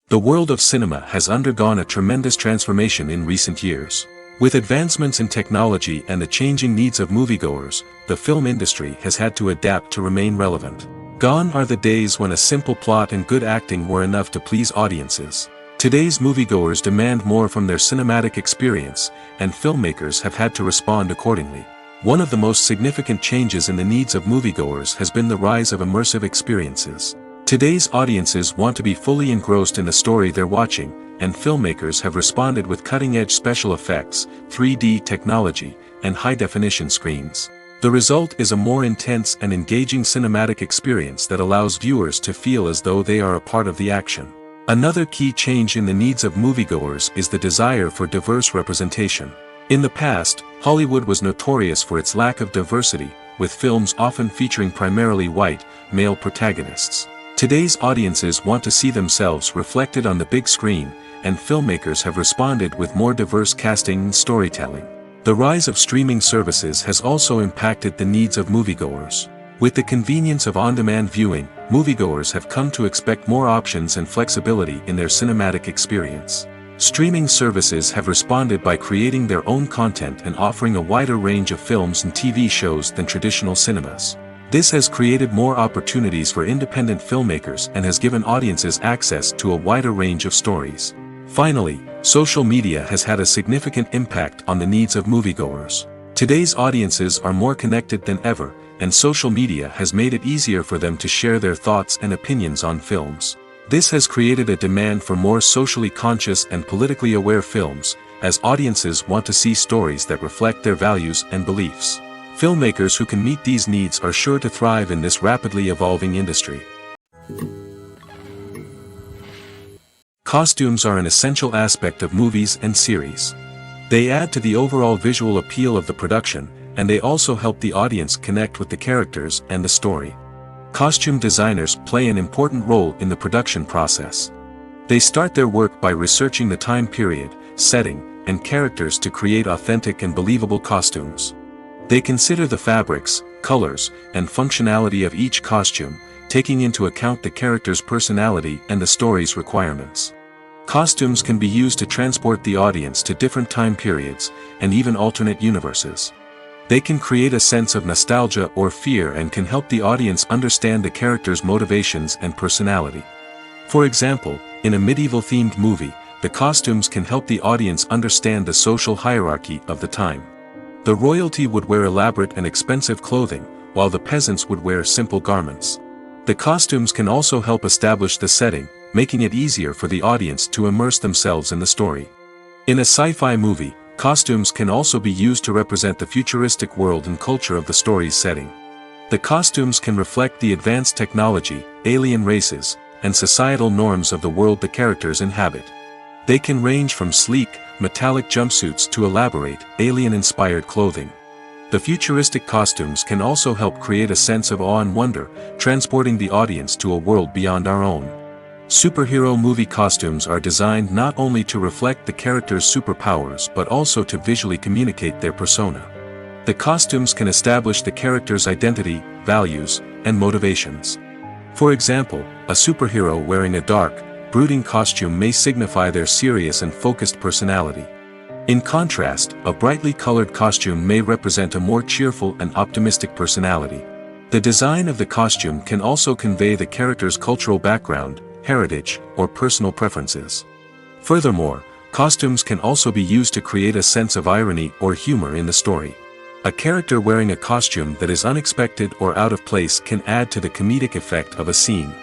The world of cinema has undergone a tremendous transformation in recent years. With advancements in technology and the changing needs of moviegoers, the film industry has had to adapt to remain relevant. Gone are the days when a simple plot and good acting were enough to please audiences. Today's moviegoers demand more from their cinematic experience, and filmmakers have had to respond accordingly. One of the most significant changes in the needs of moviegoers has been the rise of immersive experiences. Today's audiences want to be fully engrossed in the story they're watching, and filmmakers have responded with cutting-edge special effects, 3D technology, and high-definition screens. The result is a more intense and engaging cinematic experience that allows viewers to feel as though they are a part of the action. Another key change in the needs of moviegoers is the desire for diverse representation. In the past, Hollywood was notorious for its lack of diversity, with films often featuring primarily white, male protagonists. Today's audiences want to see themselves reflected on the big screen, and filmmakers have responded with more diverse casting and storytelling. The rise of streaming services has also impacted the needs of moviegoers. With the convenience of on-demand viewing, moviegoers have come to expect more options and flexibility in their cinematic experience. Streaming services have responded by creating their own content and offering a wider range of films and TV shows than traditional cinemas. This has created more opportunities for independent filmmakers and has given audiences access to a wider range of stories. Finally, social media has had a significant impact on the needs of moviegoers. Today's audiences are more connected than ever, and social media has made it easier for them to share their thoughts and opinions on films. This has created a demand for more socially conscious and politically aware films, as audiences want to see stories that reflect their values and beliefs. Filmmakers who can meet these needs are sure to thrive in this rapidly evolving industry. Costumes are an essential aspect of movies and series. They add to the overall visual appeal of the production, and they also help the audience connect with the characters and the story. Costume designers play an important role in the production process. They start their work by researching the time period, setting, and characters to create authentic and believable costumes. They consider the fabrics, colors, and functionality of each costume, taking into account the character's personality and the story's requirements. Costumes can be used to transport the audience to different time periods, and even alternate universes. They can create a sense of nostalgia or fear and can help the audience understand the character's motivations and personality. For example, in a medieval-themed movie, the costumes can help the audience understand the social hierarchy of the time. The royalty would wear elaborate and expensive clothing, while the peasants would wear simple garments. The costumes can also help establish the setting, making it easier for the audience to immerse themselves in the story. In a sci-fi movie, costumes can also be used to represent the futuristic world and culture of the story's setting. The costumes can reflect the advanced technology, alien races, and societal norms of the world the characters inhabit. They can range from sleek, metallic jumpsuits to elaborate, alien-inspired clothing. The futuristic costumes can also help create a sense of awe and wonder, transporting the audience to a world beyond our own. Superhero movie costumes are designed not only to reflect the character's superpowers but also to visually communicate their persona. The costumes can establish the character's identity, values, and motivations. For example, a superhero wearing a dark, brooding costume may signify their serious and focused personality. In contrast, a brightly colored costume may represent a more cheerful and optimistic personality. The design of the costume can also convey the character's cultural background, heritage, or personal preferences. Furthermore, costumes can also be used to create a sense of irony or humor in the story. A character wearing a costume that is unexpected or out of place can add to the comedic effect of a scene.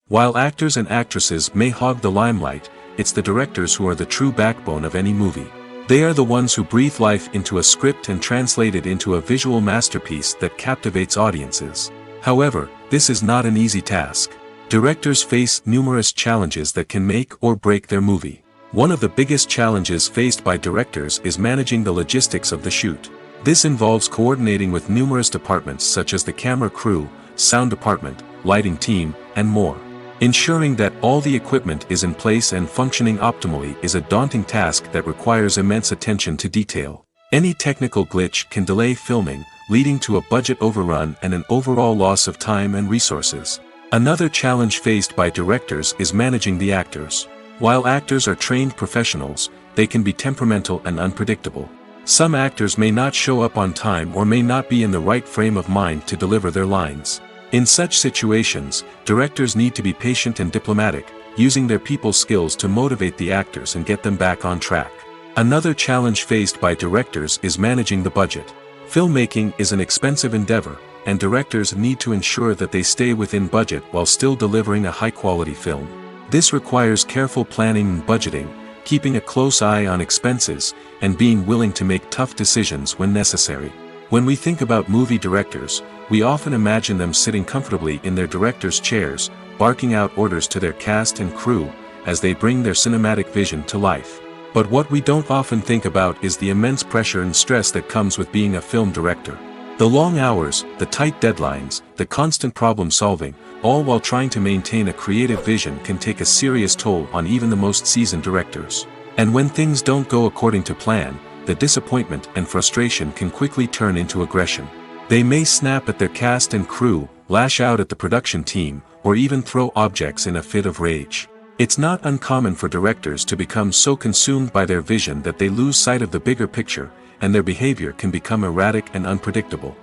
While actors and actresses may hog the limelight, it's the directors who are the true backbone of any movie. They are the ones who breathe life into a script and translate it into a visual masterpiece that captivates audiences. However, this is not an easy task. Directors face numerous challenges that can make or break their movie. One of the biggest challenges faced by directors is managing the logistics of the shoot. This involves coordinating with numerous departments such as the camera crew, sound department, lighting team, and more. Ensuring that all the equipment is in place and functioning optimally is a daunting task that requires immense attention to detail. Any technical glitch can delay filming, leading to a budget overrun and an overall loss of time and resources. Another challenge faced by directors is managing the actors. While actors are trained professionals, they can be temperamental and unpredictable. Some actors may not show up on time or may not be in the right frame of mind to deliver their lines. In such situations, directors need to be patient and diplomatic, using their people skills to motivate the actors and get them back on track. Another challenge faced by directors is managing the budget. Filmmaking is an expensive endeavor, and directors need to ensure that they stay within budget while still delivering a high-quality film. This requires careful planning and budgeting, keeping a close eye on expenses, and being willing to make tough decisions when necessary. When we think about movie directors, we often imagine them sitting comfortably in their director's chairs, barking out orders to their cast and crew, as they bring their cinematic vision to life. But what we don't often think about is the immense pressure and stress that comes with being a film director. The long hours, the tight deadlines, the constant problem solving, all while trying to maintain a creative vision can take a serious toll on even the most seasoned directors. And when things don't go according to plan, the disappointment and frustration can quickly turn into aggression. They may snap at their cast and crew, lash out at the production team, or even throw objects in a fit of rage. It's not uncommon for directors to become so consumed by their vision that they lose sight of the bigger picture, and their behavior can become erratic and unpredictable.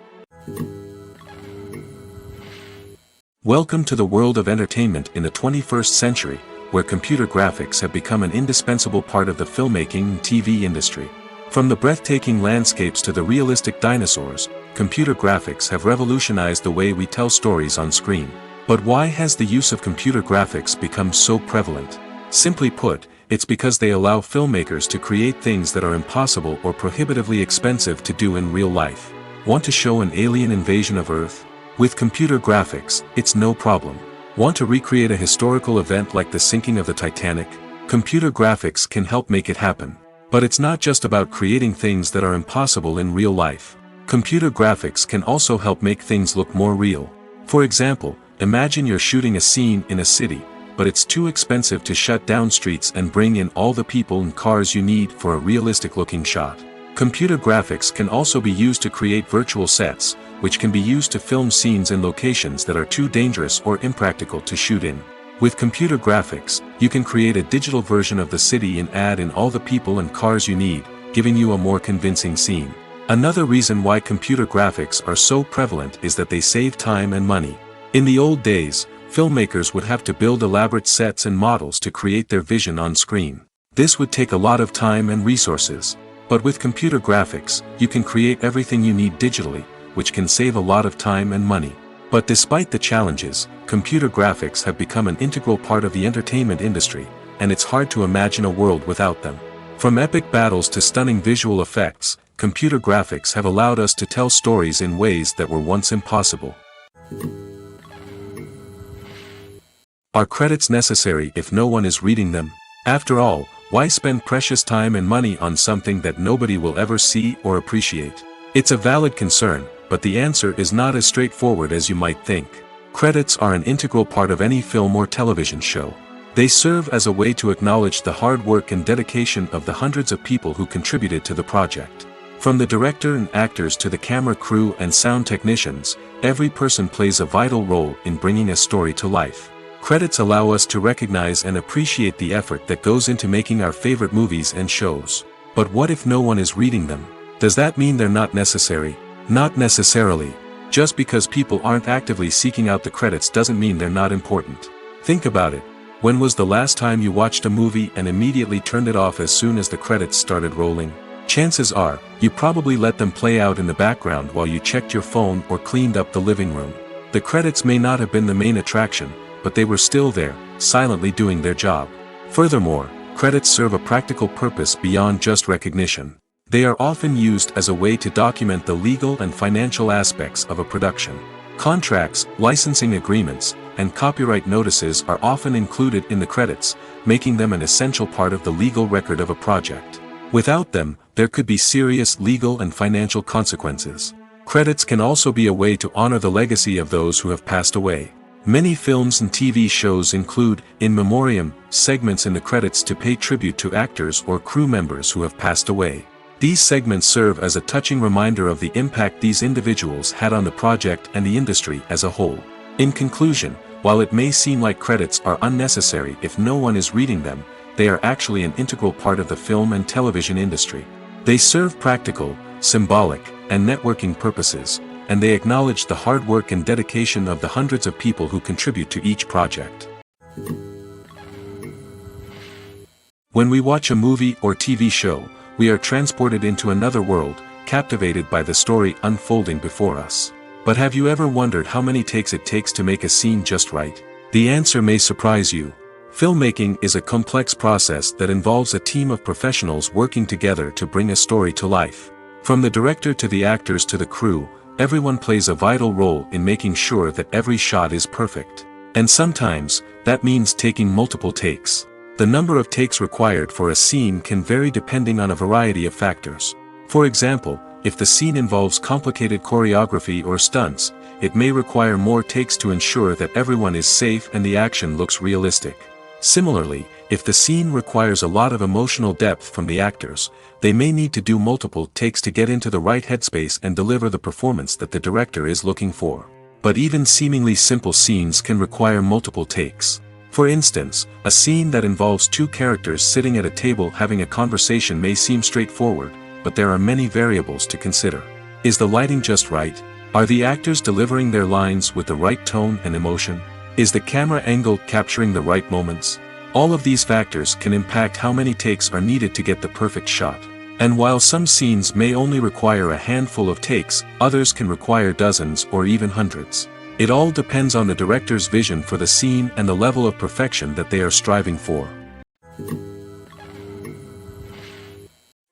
Welcome to the world of entertainment in the 21st century, where computer graphics have become an indispensable part of the filmmaking and TV industry. From the breathtaking landscapes to the realistic dinosaurs, computer graphics have revolutionized the way we tell stories on screen. But why has the use of computer graphics become so prevalent? Simply put, it's because they allow filmmakers to create things that are impossible or prohibitively expensive to do in real life. Want to show an alien invasion of Earth? With computer graphics, it's no problem. Want to recreate a historical event like the sinking of the Titanic? Computer graphics can help make it happen. But it's not just about creating things that are impossible in real life. Computer graphics can also help make things look more real. For example, imagine you're shooting a scene in a city, but it's too expensive to shut down streets and bring in all the people and cars you need for a realistic-looking shot. Computer graphics can also be used to create virtual sets, which can be used to film scenes in locations that are too dangerous or impractical to shoot in. With computer graphics, you can create a digital version of the city and add in all the people and cars you need, giving you a more convincing scene. Another reason why computer graphics are so prevalent is that they save time and money. In the old days, filmmakers would have to build elaborate sets and models to create their vision on screen. This would take a lot of time and resources. But with computer graphics, you can create everything you need digitally, which can save a lot of time and money. But despite the challenges, computer graphics have become an integral part of the entertainment industry, and it's hard to imagine a world without them. From epic battles to stunning visual effects, computer graphics have allowed us to tell stories in ways that were once impossible. Are credits necessary if no one is reading them? After all, why spend precious time and money on something that nobody will ever see or appreciate? It's a valid concern, but the answer is not as straightforward as you might think. Credits are an integral part of any film or television show. They serve as a way to acknowledge the hard work and dedication of the hundreds of people who contributed to the project. From the director and actors to the camera crew and sound technicians, every person plays a vital role in bringing a story to life. Credits allow us to recognize and appreciate the effort that goes into making our favorite movies and shows. But what if no one is reading them? Does that mean they're not necessary? Not necessarily. Just because people aren't actively seeking out the credits doesn't mean they're not important. Think about it. When was the last time you watched a movie and immediately turned it off as soon as the credits started rolling? Chances are, you probably let them play out in the background while you checked your phone or cleaned up the living room. The credits may not have been the main attraction, but they were still there, silently doing their job. Furthermore, credits serve a practical purpose beyond just recognition. They are often used as a way to document the legal and financial aspects of a production. Contracts, licensing agreements, and copyright notices are often included in the credits, making them an essential part of the legal record of a project. Without them, there could be serious legal and financial consequences. Credits can also be a way to honor the legacy of those who have passed away. Many films and TV shows include, in memoriam, segments in the credits to pay tribute to actors or crew members who have passed away. These segments serve as a touching reminder of the impact these individuals had on the project and the industry as a whole. In conclusion, while it may seem like credits are unnecessary if no one is reading them, they are actually an integral part of the film and television industry. They serve practical, symbolic, and networking purposes, and they acknowledge the hard work and dedication of the hundreds of people who contribute to each project. When we watch a movie or TV show, we are transported into another world, captivated by the story unfolding before us. But have you ever wondered how many takes it takes to make a scene just right? The answer may surprise you. Filmmaking is a complex process that involves a team of professionals working together to bring a story to life. From the director to the actors to the crew, everyone plays a vital role in making sure that every shot is perfect. And sometimes, that means taking multiple takes. The number of takes required for a scene can vary depending on a variety of factors. For example, if the scene involves complicated choreography or stunts, it may require more takes to ensure that everyone is safe and the action looks realistic. Similarly, if the scene requires a lot of emotional depth from the actors, they may need to do multiple takes to get into the right headspace and deliver the performance that the director is looking for. But even seemingly simple scenes can require multiple takes. For instance, a scene that involves two characters sitting at a table having a conversation may seem straightforward, but there are many variables to consider. Is the lighting just right? Are the actors delivering their lines with the right tone and emotion? Is the camera angle capturing the right moments? All of these factors can impact how many takes are needed to get the perfect shot. And while some scenes may only require a handful of takes, others can require dozens or even hundreds. It all depends on the director's vision for the scene and the level of perfection that they are striving for.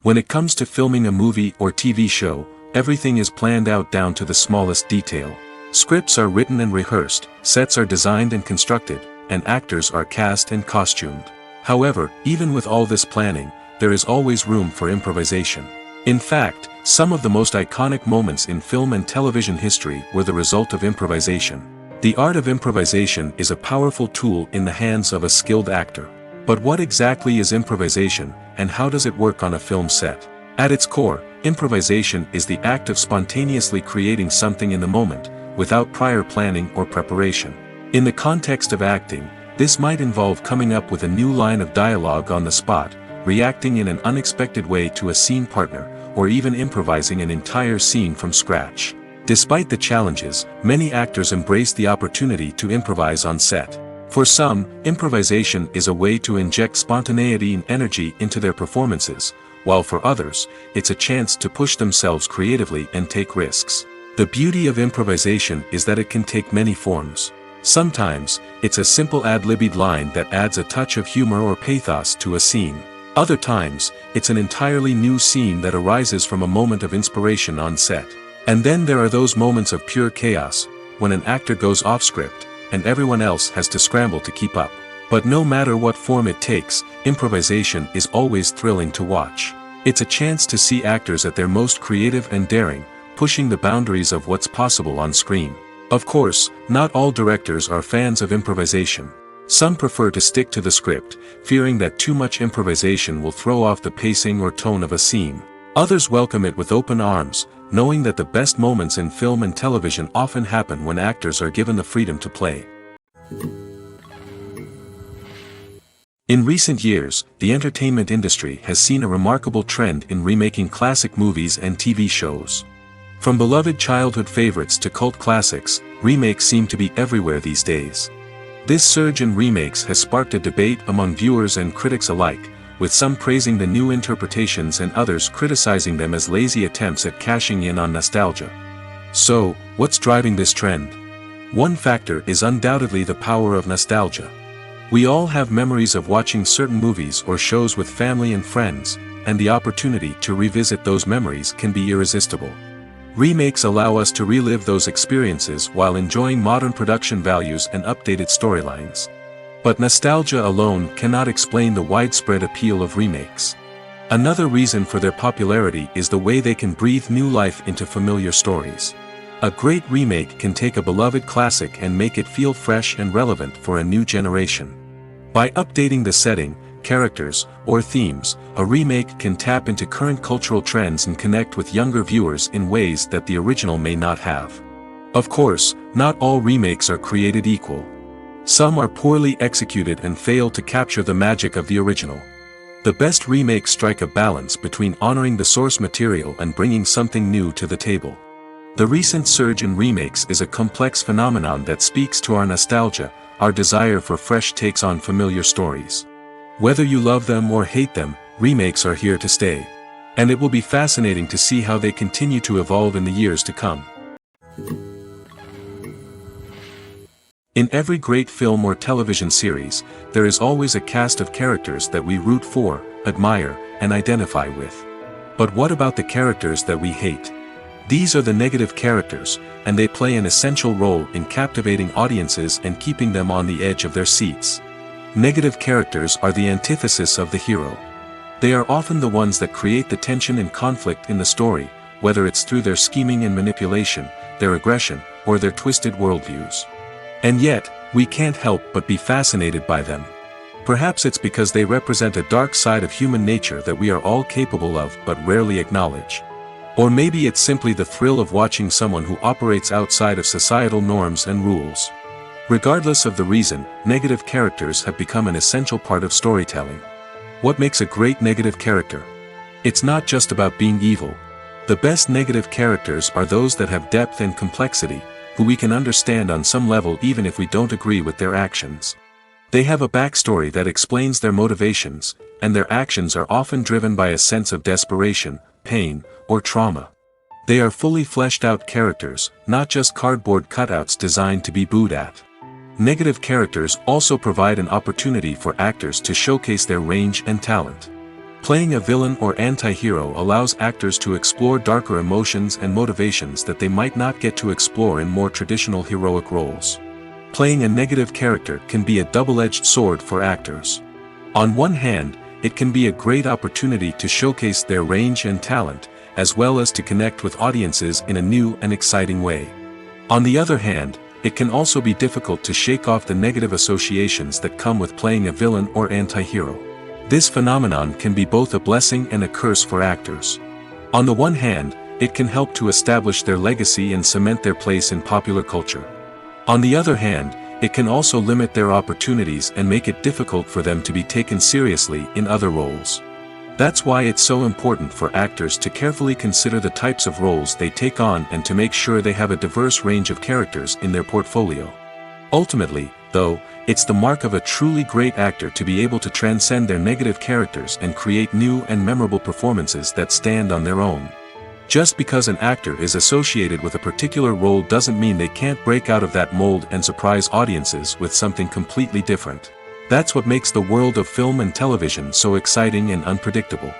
When it comes to filming a movie or TV show, everything is planned out down to the smallest detail. Scripts are written and rehearsed, sets are designed and constructed, and actors are cast and costumed. However, even with all this planning, there is always room for improvisation. In fact, some of the most iconic moments in film and television history were the result of improvisation. The art of improvisation is a powerful tool in the hands of a skilled actor. But what exactly is improvisation, and how does it work on a film set? At its core, improvisation is the act of spontaneously creating something in the moment, without prior planning or preparation. In the context of acting, this might involve coming up with a new line of dialogue on the spot, reacting in an unexpected way to a scene partner, or even improvising an entire scene from scratch. Despite the challenges, many actors embrace the opportunity to improvise on set. For some, improvisation is a way to inject spontaneity and energy into their performances, while for others, it's a chance to push themselves creatively and take risks. The beauty of improvisation is that it can take many forms. Sometimes, it's a simple ad-libbed line that adds a touch of humor or pathos to a scene. Other times, it's an entirely new scene that arises from a moment of inspiration on set. And then there are those moments of pure chaos, when an actor goes off script, and everyone else has to scramble to keep up. But no matter what form it takes, improvisation is always thrilling to watch. It's a chance to see actors at their most creative and daring, pushing the boundaries of what's possible on screen. Of course, not all directors are fans of improvisation. Some prefer to stick to the script, fearing that too much improvisation will throw off the pacing or tone of a scene. Others welcome it with open arms, knowing that the best moments in film and television often happen when actors are given the freedom to play. In recent years, the entertainment industry has seen a remarkable trend in remaking classic movies and TV shows. From beloved childhood favorites to cult classics, remakes seem to be everywhere these days. This surge in remakes has sparked a debate among viewers and critics alike, with some praising the new interpretations and others criticizing them as lazy attempts at cashing in on nostalgia. So, what's driving this trend? One factor is undoubtedly the power of nostalgia. We all have memories of watching certain movies or shows with family and friends, and the opportunity to revisit those memories can be irresistible. Remakes allow us to relive those experiences while enjoying modern production values and updated storylines. But nostalgia alone cannot explain the widespread appeal of remakes. Another reason for their popularity is the way they can breathe new life into familiar stories. A great remake can take a beloved classic and make it feel fresh and relevant for a new generation. By updating the setting, characters, or themes, a remake can tap into current cultural trends and connect with younger viewers in ways that the original may not have. Of course, not all remakes are created equal. Some are poorly executed and fail to capture the magic of the original. The best remakes strike a balance between honoring the source material and bringing something new to the table. The recent surge in remakes is a complex phenomenon that speaks to our nostalgia, our desire for fresh takes on familiar stories. Whether you love them or hate them, remakes are here to stay. And it will be fascinating to see how they continue to evolve in the years to come. In every great film or television series, there is always a cast of characters that we root for, admire, and identify with. But what about the characters that we hate? These are the negative characters, and they play an essential role in captivating audiences and keeping them on the edge of their seats. Negative characters are the antithesis of the hero. They are often the ones that create the tension and conflict in the story, whether it's through their scheming and manipulation, their aggression, or their twisted worldviews. And yet, we can't help but be fascinated by them. Perhaps it's because they represent a dark side of human nature that we are all capable of but rarely acknowledge. Or maybe it's simply the thrill of watching someone who operates outside of societal norms and rules. Regardless of the reason, negative characters have become an essential part of storytelling. What makes a great negative character? It's not just about being evil. The best negative characters are those that have depth and complexity, who we can understand on some level even if we don't agree with their actions. They have a backstory that explains their motivations, and their actions are often driven by a sense of desperation, pain, or trauma. They are fully fleshed out characters, not just cardboard cutouts designed to be booed at. Negative characters also provide an opportunity for actors to showcase their range and talent. Playing a villain or anti-hero allows actors to explore darker emotions and motivations that they might not get to explore in more traditional heroic roles. Playing a negative character can be a double-edged sword for actors. On one hand, it can be a great opportunity to showcase their range and talent, as well as to connect with audiences in a new and exciting way. On the other hand, it can also be difficult to shake off the negative associations that come with playing a villain or anti-hero. This phenomenon can be both a blessing and a curse for actors. On the one hand, it can help to establish their legacy and cement their place in popular culture. On the other hand, it can also limit their opportunities and make it difficult for them to be taken seriously in other roles. That's why it's so important for actors to carefully consider the types of roles they take on and to make sure they have a diverse range of characters in their portfolio. Ultimately, though, it's the mark of a truly great actor to be able to transcend their negative characters and create new and memorable performances that stand on their own. Just because an actor is associated with a particular role doesn't mean they can't break out of that mold and surprise audiences with something completely different. That's what makes the world of film and television so exciting and unpredictable.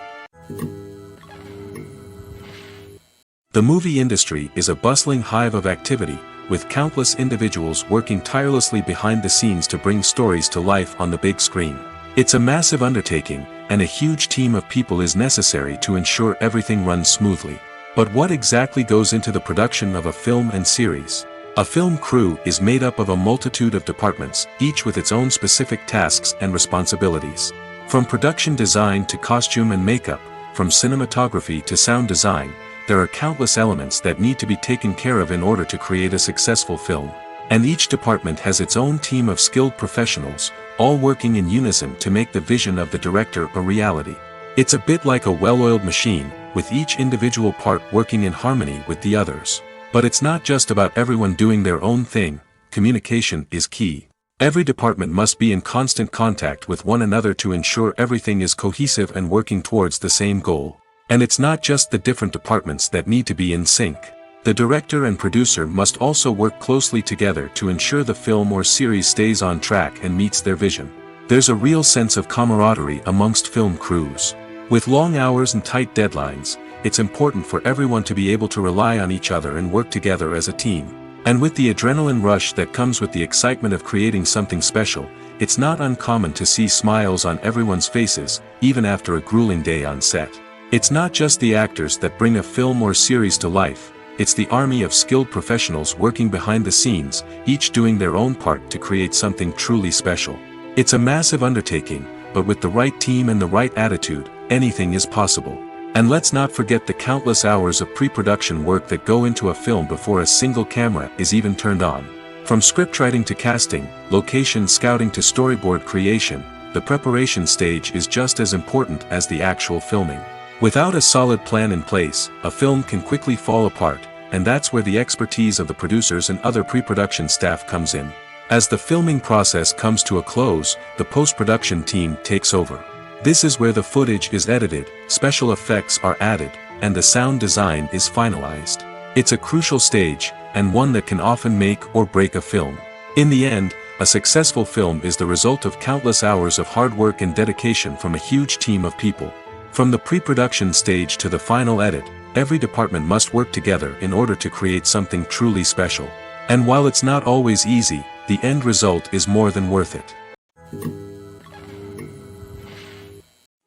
The movie industry is a bustling hive of activity, with countless individuals working tirelessly behind the scenes to bring stories to life on the big screen. It's a massive undertaking, and a huge team of people is necessary to ensure everything runs smoothly. But what exactly goes into the production of a film and series? A film crew is made up of a multitude of departments, each with its own specific tasks and responsibilities. From production design to costume and makeup, from cinematography to sound design, there are countless elements that need to be taken care of in order to create a successful film. And each department has its own team of skilled professionals, all working in unison to make the vision of the director a reality. It's a bit like a well-oiled machine, with each individual part working in harmony with the others. But it's not just about everyone doing their own thing. Communication is key. Every department must be in constant contact with one another to ensure everything is cohesive and working towards the same goal. And it's not just the different departments that need to be in sync. The director and producer must also work closely together to ensure the film or series stays on track and meets their vision. There's a real sense of camaraderie amongst film crews. With long hours and tight deadlines, it's important for everyone to be able to rely on each other and work together as a team. And with the adrenaline rush that comes with the excitement of creating something special, it's not uncommon to see smiles on everyone's faces, even after a grueling day on set. It's not just the actors that bring a film or series to life, it's the army of skilled professionals working behind the scenes, each doing their own part to create something truly special. It's a massive undertaking, but with the right team and the right attitude, anything is possible. And let's not forget the countless hours of pre-production work that go into a film before a single camera is even turned on. From scriptwriting to casting, location scouting to storyboard creation, the preparation stage is just as important as the actual filming. Without a solid plan in place, a film can quickly fall apart, and that's where the expertise of the producers and other pre-production staff comes in. As the filming process comes to a close, the post-production team takes over. This is where the footage is edited, special effects are added, and the sound design is finalized. It's a crucial stage, and one that can often make or break a film. In the end, a successful film is the result of countless hours of hard work and dedication from a huge team of people. From the pre-production stage to the final edit, every department must work together in order to create something truly special. And while it's not always easy, the end result is more than worth it.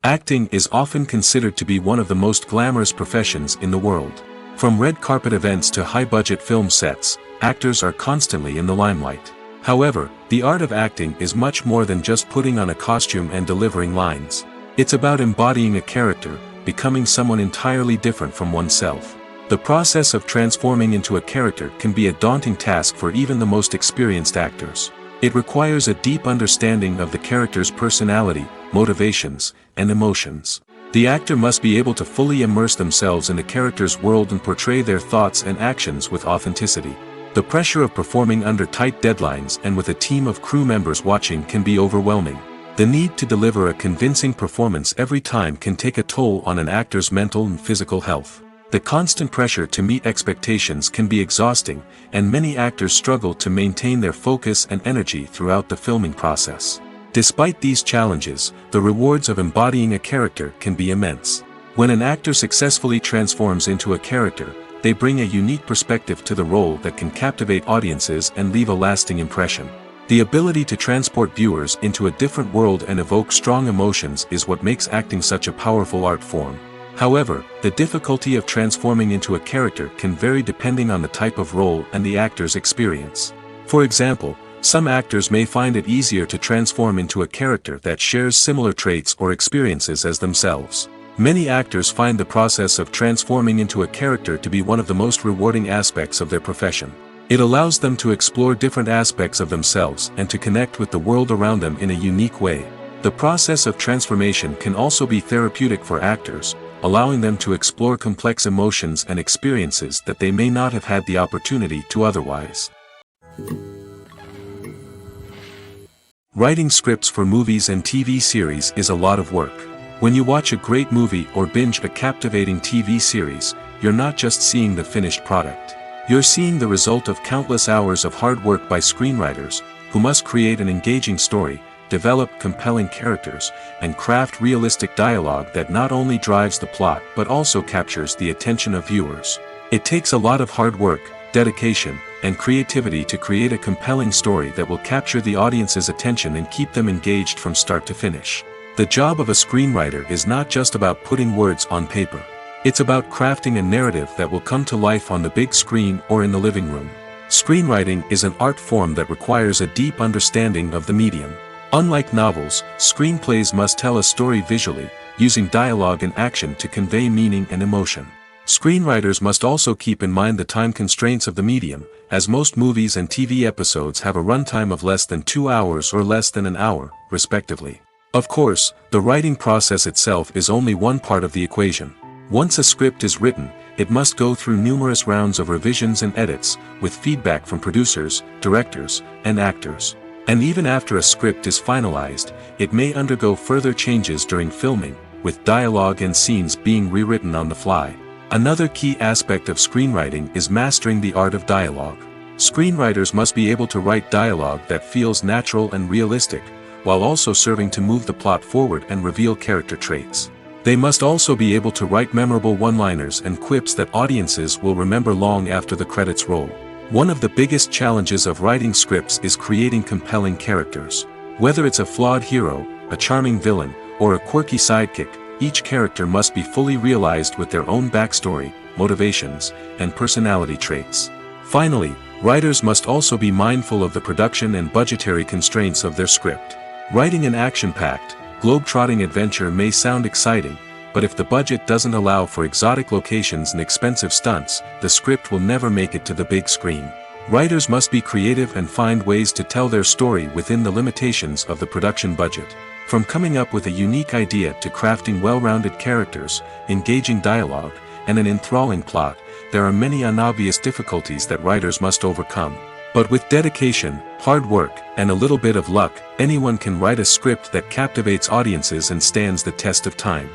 Acting is often considered to be one of the most glamorous professions in the world. From red carpet events to high-budget film sets, actors are constantly in the limelight. However, the art of acting is much more than just putting on a costume and delivering lines. It's about embodying a character, becoming someone entirely different from oneself. The process of transforming into a character can be a daunting task for even the most experienced actors. It requires a deep understanding of the character's personality, motivations, and emotions. The actor must be able to fully immerse themselves in the character's world and portray their thoughts and actions with authenticity. The pressure of performing under tight deadlines and with a team of crew members watching can be overwhelming. The need to deliver a convincing performance every time can take a toll on an actor's mental and physical health. The constant pressure to meet expectations can be exhausting, and many actors struggle to maintain their focus and energy throughout the filming process. Despite these challenges, the rewards of embodying a character can be immense. When an actor successfully transforms into a character, they bring a unique perspective to the role that can captivate audiences and leave a lasting impression. The ability to transport viewers into a different world and evoke strong emotions is what makes acting such a powerful art form. However, the difficulty of transforming into a character can vary depending on the type of role and the actor's experience. For example, some actors may find it easier to transform into a character that shares similar traits or experiences as themselves. Many actors find the process of transforming into a character to be one of the most rewarding aspects of their profession. It allows them to explore different aspects of themselves and to connect with the world around them in a unique way. The process of transformation can also be therapeutic for actors, allowing them to explore complex emotions and experiences that they may not have had the opportunity to otherwise. Writing scripts for movies and TV series is a lot of work. When you watch a great movie or binge a captivating TV series, you're not just seeing the finished product. You're seeing the result of countless hours of hard work by screenwriters, who must create an engaging story, develop compelling characters, and craft realistic dialogue that not only drives the plot but also captures the attention of viewers. It takes a lot of hard work, dedication, and creativity to create a compelling story that will capture the audience's attention and keep them engaged from start to finish. The job of a screenwriter is not just about putting words on paper. It's about crafting a narrative that will come to life on the big screen or in the living room. Screenwriting is an art form that requires a deep understanding of the medium. Unlike novels, screenplays must tell a story visually, using dialogue and action to convey meaning and emotion. Screenwriters must also keep in mind the time constraints of the medium, as most movies and TV episodes have a runtime of less than 2 hours or less than an hour, respectively. Of course, the writing process itself is only one part of the equation. Once a script is written, it must go through numerous rounds of revisions and edits, with feedback from producers, directors, and actors. And even after a script is finalized, it may undergo further changes during filming, with dialogue and scenes being rewritten on the fly. Another key aspect of screenwriting is mastering the art of dialogue. Screenwriters must be able to write dialogue that feels natural and realistic, while also serving to move the plot forward and reveal character traits. They must also be able to write memorable one-liners and quips that audiences will remember long after the credits roll. One of the biggest challenges of writing scripts is creating compelling characters. Whether it's a flawed hero, a charming villain, or a quirky sidekick, each character must be fully realized with their own backstory, motivations, and personality traits. Finally, writers must also be mindful of the production and budgetary constraints of their script. Writing an action-packed, globe-trotting adventure may sound exciting, but if the budget doesn't allow for exotic locations and expensive stunts, the script will never make it to the big screen. Writers must be creative and find ways to tell their story within the limitations of the production budget. From coming up with a unique idea to crafting well-rounded characters, engaging dialogue, and an enthralling plot, there are many unobvious difficulties that writers must overcome. But with dedication, hard work, and a little bit of luck, anyone can write a script that captivates audiences and stands the test of time.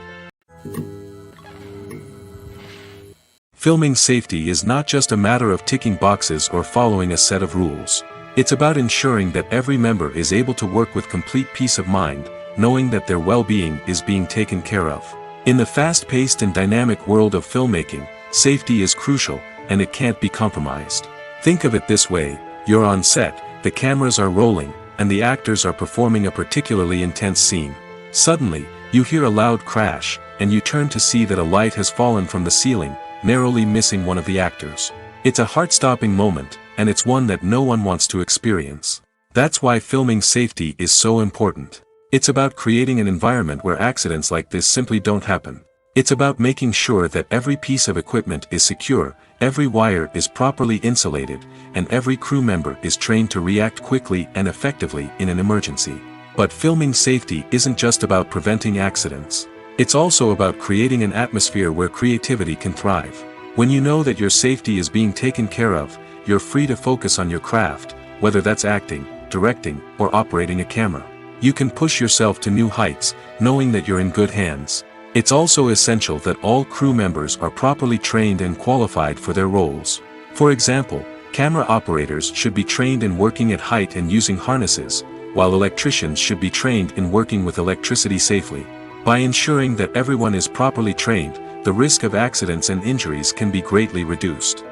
Filming safety is not just a matter of ticking boxes or following a set of rules. It's about ensuring that every member is able to work with complete peace of mind, knowing that their well-being is being taken care of. In the fast-paced and dynamic world of filmmaking, safety is crucial, and it can't be compromised. Think of it this way: you're on set, the cameras are rolling, and the actors are performing a particularly intense scene. Suddenly, you hear a loud crash, and you turn to see that a light has fallen from the ceiling, narrowly missing one of the actors. It's a heart-stopping moment, and it's one that no one wants to experience. That's why filming safety is so important. It's about creating an environment where accidents like this simply don't happen. It's about making sure that every piece of equipment is secure, every wire is properly insulated, and every crew member is trained to react quickly and effectively in an emergency. But filming safety isn't just about preventing accidents. It's also about creating an atmosphere where creativity can thrive. When you know that your safety is being taken care of, you're free to focus on your craft, whether that's acting, directing, or operating a camera. You can push yourself to new heights, knowing that you're in good hands. It's also essential that all crew members are properly trained and qualified for their roles. For example, camera operators should be trained in working at height and using harnesses, while electricians should be trained in working with electricity safely. By ensuring that everyone is properly trained, the risk of accidents and injuries can be greatly reduced.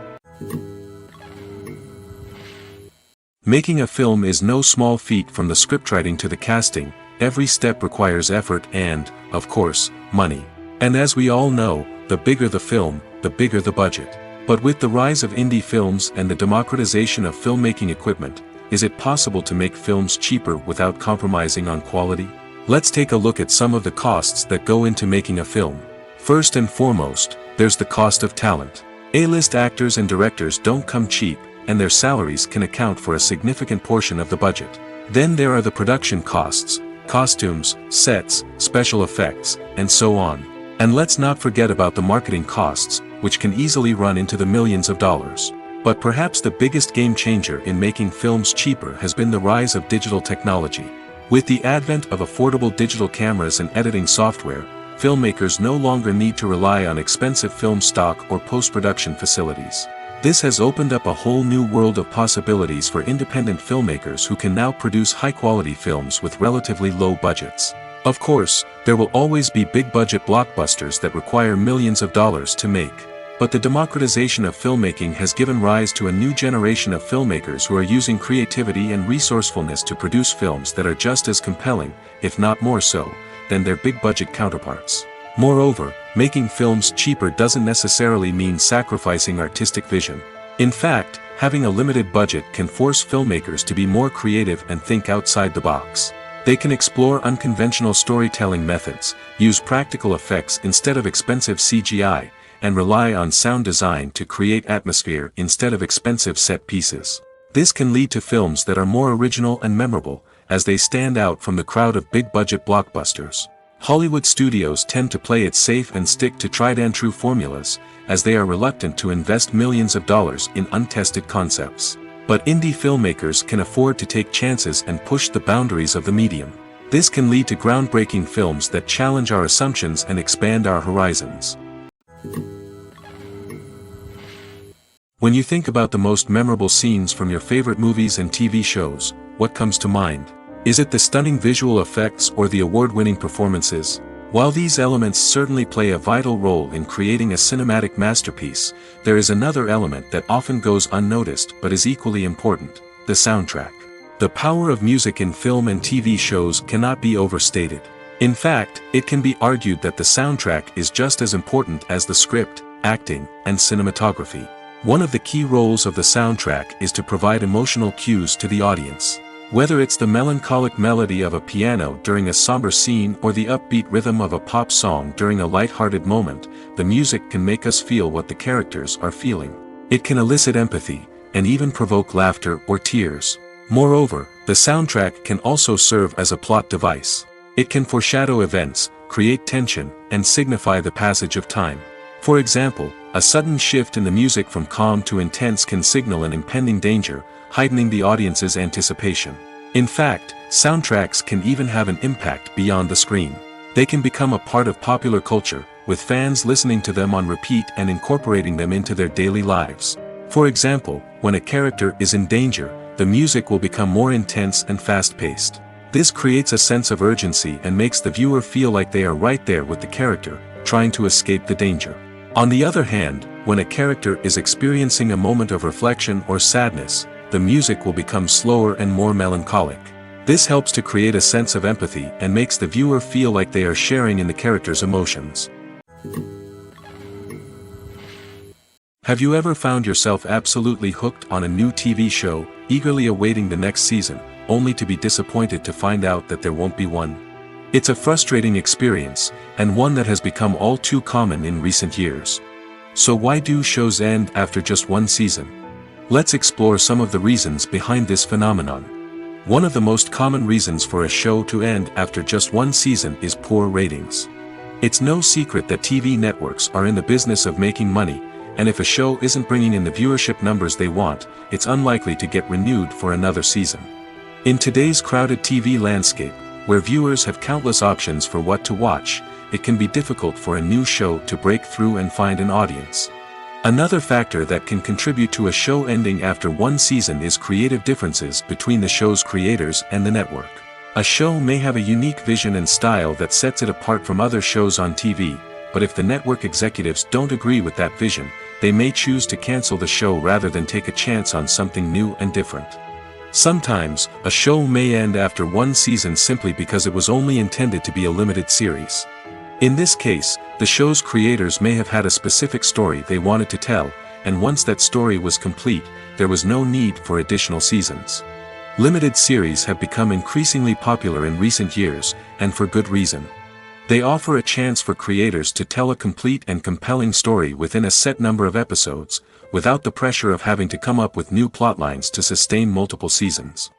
Making a film is no small feat. From the scriptwriting to the casting, every step requires effort and, of course, money. And as we all know, the bigger the film, the bigger the budget. But with the rise of indie films and the democratization of filmmaking equipment, is it possible to make films cheaper without compromising on quality? Let's take a look at some of the costs that go into making a film. First and foremost, there's the cost of talent. A-list actors and directors don't come cheap, and their salaries can account for a significant portion of the budget. Then there are the production costs, costumes, sets, special effects, and so on. And let's not forget about the marketing costs, which can easily run into the millions of dollars. But perhaps the biggest game changer in making films cheaper has been the rise of digital technology. With the advent of affordable digital cameras and editing software, filmmakers no longer need to rely on expensive film stock or post-production facilities. This has opened up a whole new world of possibilities for independent filmmakers who can now produce high-quality films with relatively low budgets. Of course, there will always be big-budget blockbusters that require millions of dollars to make. But the democratization of filmmaking has given rise to a new generation of filmmakers who are using creativity and resourcefulness to produce films that are just as compelling, if not more so, than their big-budget counterparts. Moreover, making films cheaper doesn't necessarily mean sacrificing artistic vision. In fact, having a limited budget can force filmmakers to be more creative and think outside the box. They can explore unconventional storytelling methods, use practical effects instead of expensive CGI, and rely on sound design to create atmosphere instead of expensive set pieces. This can lead to films that are more original and memorable, as they stand out from the crowd of big-budget blockbusters. Hollywood studios tend to play it safe and stick to tried-and-true formulas, as they are reluctant to invest millions of dollars in untested concepts. But indie filmmakers can afford to take chances and push the boundaries of the medium. This can lead to groundbreaking films that challenge our assumptions and expand our horizons. When you think about the most memorable scenes from your favorite movies and TV shows, what comes to mind? Is it the stunning visual effects or the award-winning performances? While these elements certainly play a vital role in creating a cinematic masterpiece, there is another element that often goes unnoticed but is equally important: the soundtrack. The power of music in film and TV shows cannot be overstated. In fact, it can be argued that the soundtrack is just as important as the script, acting, and cinematography. One of the key roles of the soundtrack is to provide emotional cues to the audience. Whether it's the melancholic melody of a piano during a somber scene or the upbeat rhythm of a pop song during a light-hearted moment, the music can make us feel what the characters are feeling. It can elicit empathy, and even provoke laughter or tears. Moreover, the soundtrack can also serve as a plot device. It can foreshadow events, create tension, and signify the passage of time. For example, a sudden shift in the music from calm to intense can signal an impending danger, heightening the audience's anticipation. In fact, soundtracks can even have an impact beyond the screen. They can become a part of popular culture, with fans listening to them on repeat and incorporating them into their daily lives. For example, when a character is in danger, the music will become more intense and fast-paced. This creates a sense of urgency and makes the viewer feel like they are right there with the character, trying to escape the danger. On the other hand, when a character is experiencing a moment of reflection or sadness, the music will become slower and more melancholic. This helps to create a sense of empathy and makes the viewer feel like they are sharing in the character's emotions. Have you ever found yourself absolutely hooked on a new TV show, eagerly awaiting the next season, only to be disappointed to find out that there won't be one? It's a frustrating experience, and one that has become all too common in recent years. So why do shows end after just one season? Let's explore some of the reasons behind this phenomenon. One of the most common reasons for a show to end after just one season is poor ratings. It's no secret that TV networks are in the business of making money, and if a show isn't bringing in the viewership numbers they want, it's unlikely to get renewed for another season. In today's crowded TV landscape, where viewers have countless options for what to watch, it can be difficult for a new show to break through and find an audience. Another factor that can contribute to a show ending after one season is creative differences between the show's creators and the network. A show may have a unique vision and style that sets it apart from other shows on TV, but if the network executives don't agree with that vision, they may choose to cancel the show rather than take a chance on something new and different. Sometimes, a show may end after one season simply because it was only intended to be a limited series. In this case, the show's creators may have had a specific story they wanted to tell, and once that story was complete, there was no need for additional seasons. Limited series have become increasingly popular in recent years, and for good reason. They offer a chance for creators to tell a complete and compelling story within a set number of episodes, without the pressure of having to come up with new plotlines to sustain multiple seasons.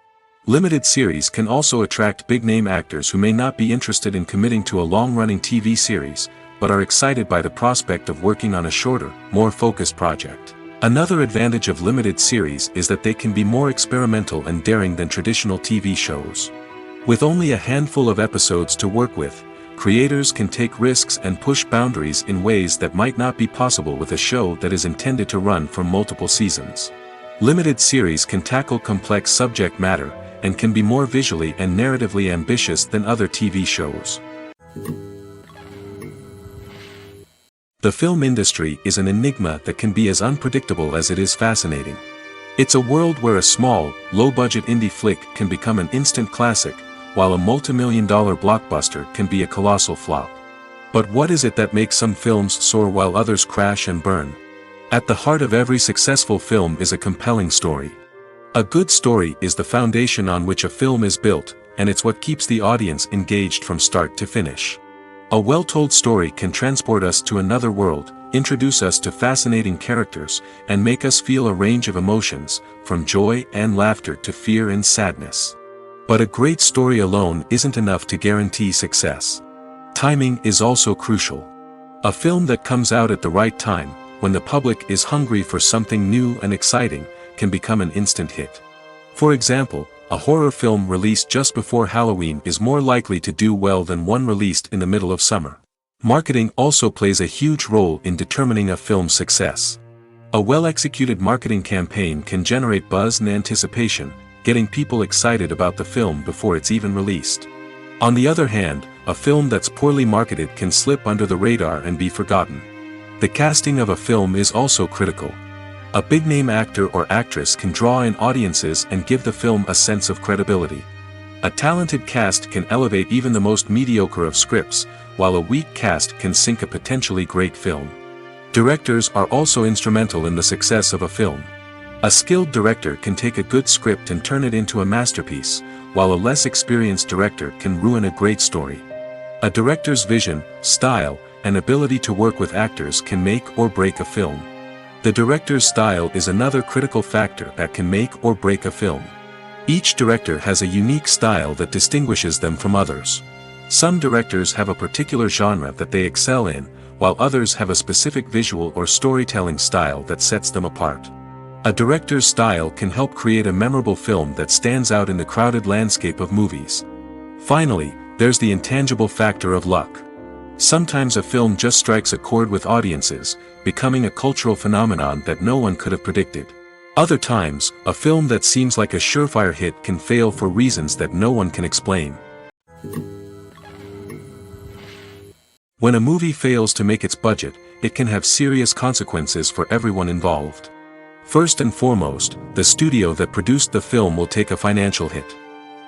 Limited series can also attract big-name actors who may not be interested in committing to a long-running TV series, but are excited by the prospect of working on a shorter, more focused project. Another advantage of limited series is that they can be more experimental and daring than traditional TV shows. With only a handful of episodes to work with, creators can take risks and push boundaries in ways that might not be possible with a show that is intended to run for multiple seasons. Limited series can tackle complex subject matter, and can be more visually and narratively ambitious than other TV shows. The film industry is an enigma that can be as unpredictable as it is fascinating. It's a world where a small, low-budget indie flick can become an instant classic, while a multi-million-dollar blockbuster can be a colossal flop. But what is it that makes some films soar while others crash and burn? At the heart of every successful film is a compelling story. A good story is the foundation on which a film is built, and it's what keeps the audience engaged from start to finish. A well-told story can transport us to another world, introduce us to fascinating characters, and make us feel a range of emotions, from joy and laughter to fear and sadness. But a great story alone isn't enough to guarantee success. Timing is also crucial. A film that comes out at the right time, when the public is hungry for something new and exciting, can become an instant hit. For example, a horror film released just before Halloween is more likely to do well than one released in the middle of summer. Marketing also plays a huge role in determining a film's success. A well-executed marketing campaign can generate buzz and anticipation, getting people excited about the film before it's even released. On the other hand, a film that's poorly marketed can slip under the radar and be forgotten. The casting of a film is also critical. A big-name actor or actress can draw in audiences and give the film a sense of credibility. A talented cast can elevate even the most mediocre of scripts, while a weak cast can sink a potentially great film. Directors are also instrumental in the success of a film. A skilled director can take a good script and turn it into a masterpiece, while a less experienced director can ruin a great story. A director's vision, style, and ability to work with actors can make or break a film. The director's style is another critical factor that can make or break a film. Each director has a unique style that distinguishes them from others. Some directors have a particular genre that they excel in, while others have a specific visual or storytelling style that sets them apart. A director's style can help create a memorable film that stands out in the crowded landscape of movies. Finally, there's the intangible factor of luck. Sometimes a film just strikes a chord with audiences, becoming a cultural phenomenon that no one could have predicted. Other times, a film that seems like a surefire hit can fail for reasons that no one can explain. When a movie fails to make its budget, it can have serious consequences for everyone involved. First and foremost, the studio that produced the film will take a financial hit.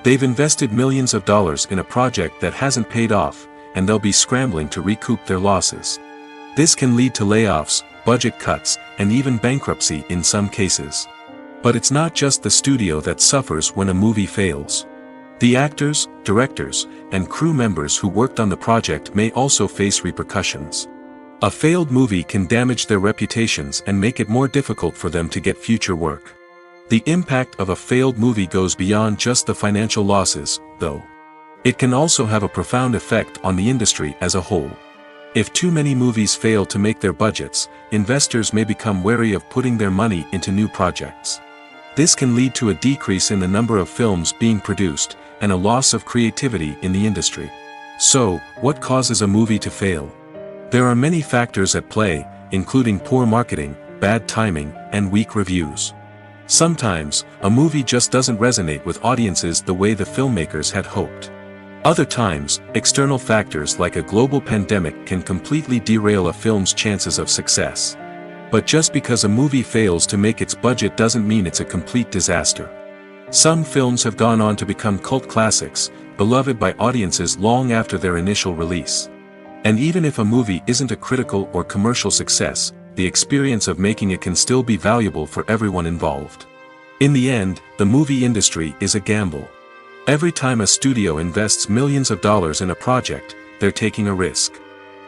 They've invested millions of dollars in a project that hasn't paid off, and they'll be scrambling to recoup their losses. This can lead to layoffs, budget cuts, and even bankruptcy in some cases. But it's not just the studio that suffers when a movie fails. The actors, directors, and crew members who worked on the project may also face repercussions. A failed movie can damage their reputations and make it more difficult for them to get future work. The impact of a failed movie goes beyond just the financial losses, though. It can also have a profound effect on the industry as a whole. If too many movies fail to make their budgets, investors may become wary of putting their money into new projects. This can lead to a decrease in the number of films being produced, and a loss of creativity in the industry. So, what causes a movie to fail? There are many factors at play, including poor marketing, bad timing, and weak reviews. Sometimes, a movie just doesn't resonate with audiences the way the filmmakers had hoped. Other times, external factors like a global pandemic can completely derail a film's chances of success. But just because a movie fails to make its budget doesn't mean it's a complete disaster. Some films have gone on to become cult classics, beloved by audiences long after their initial release. And even if a movie isn't a critical or commercial success, the experience of making it can still be valuable for everyone involved. In the end, the movie industry is a gamble. Every time a studio invests millions of dollars in a project, they're taking a risk.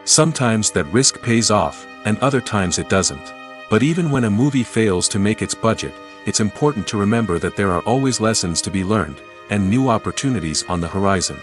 Sometimes that risk pays off, and other times it doesn't. But even when a movie fails to make its budget, it's important to remember that there are always lessons to be learned, and new opportunities on the horizon.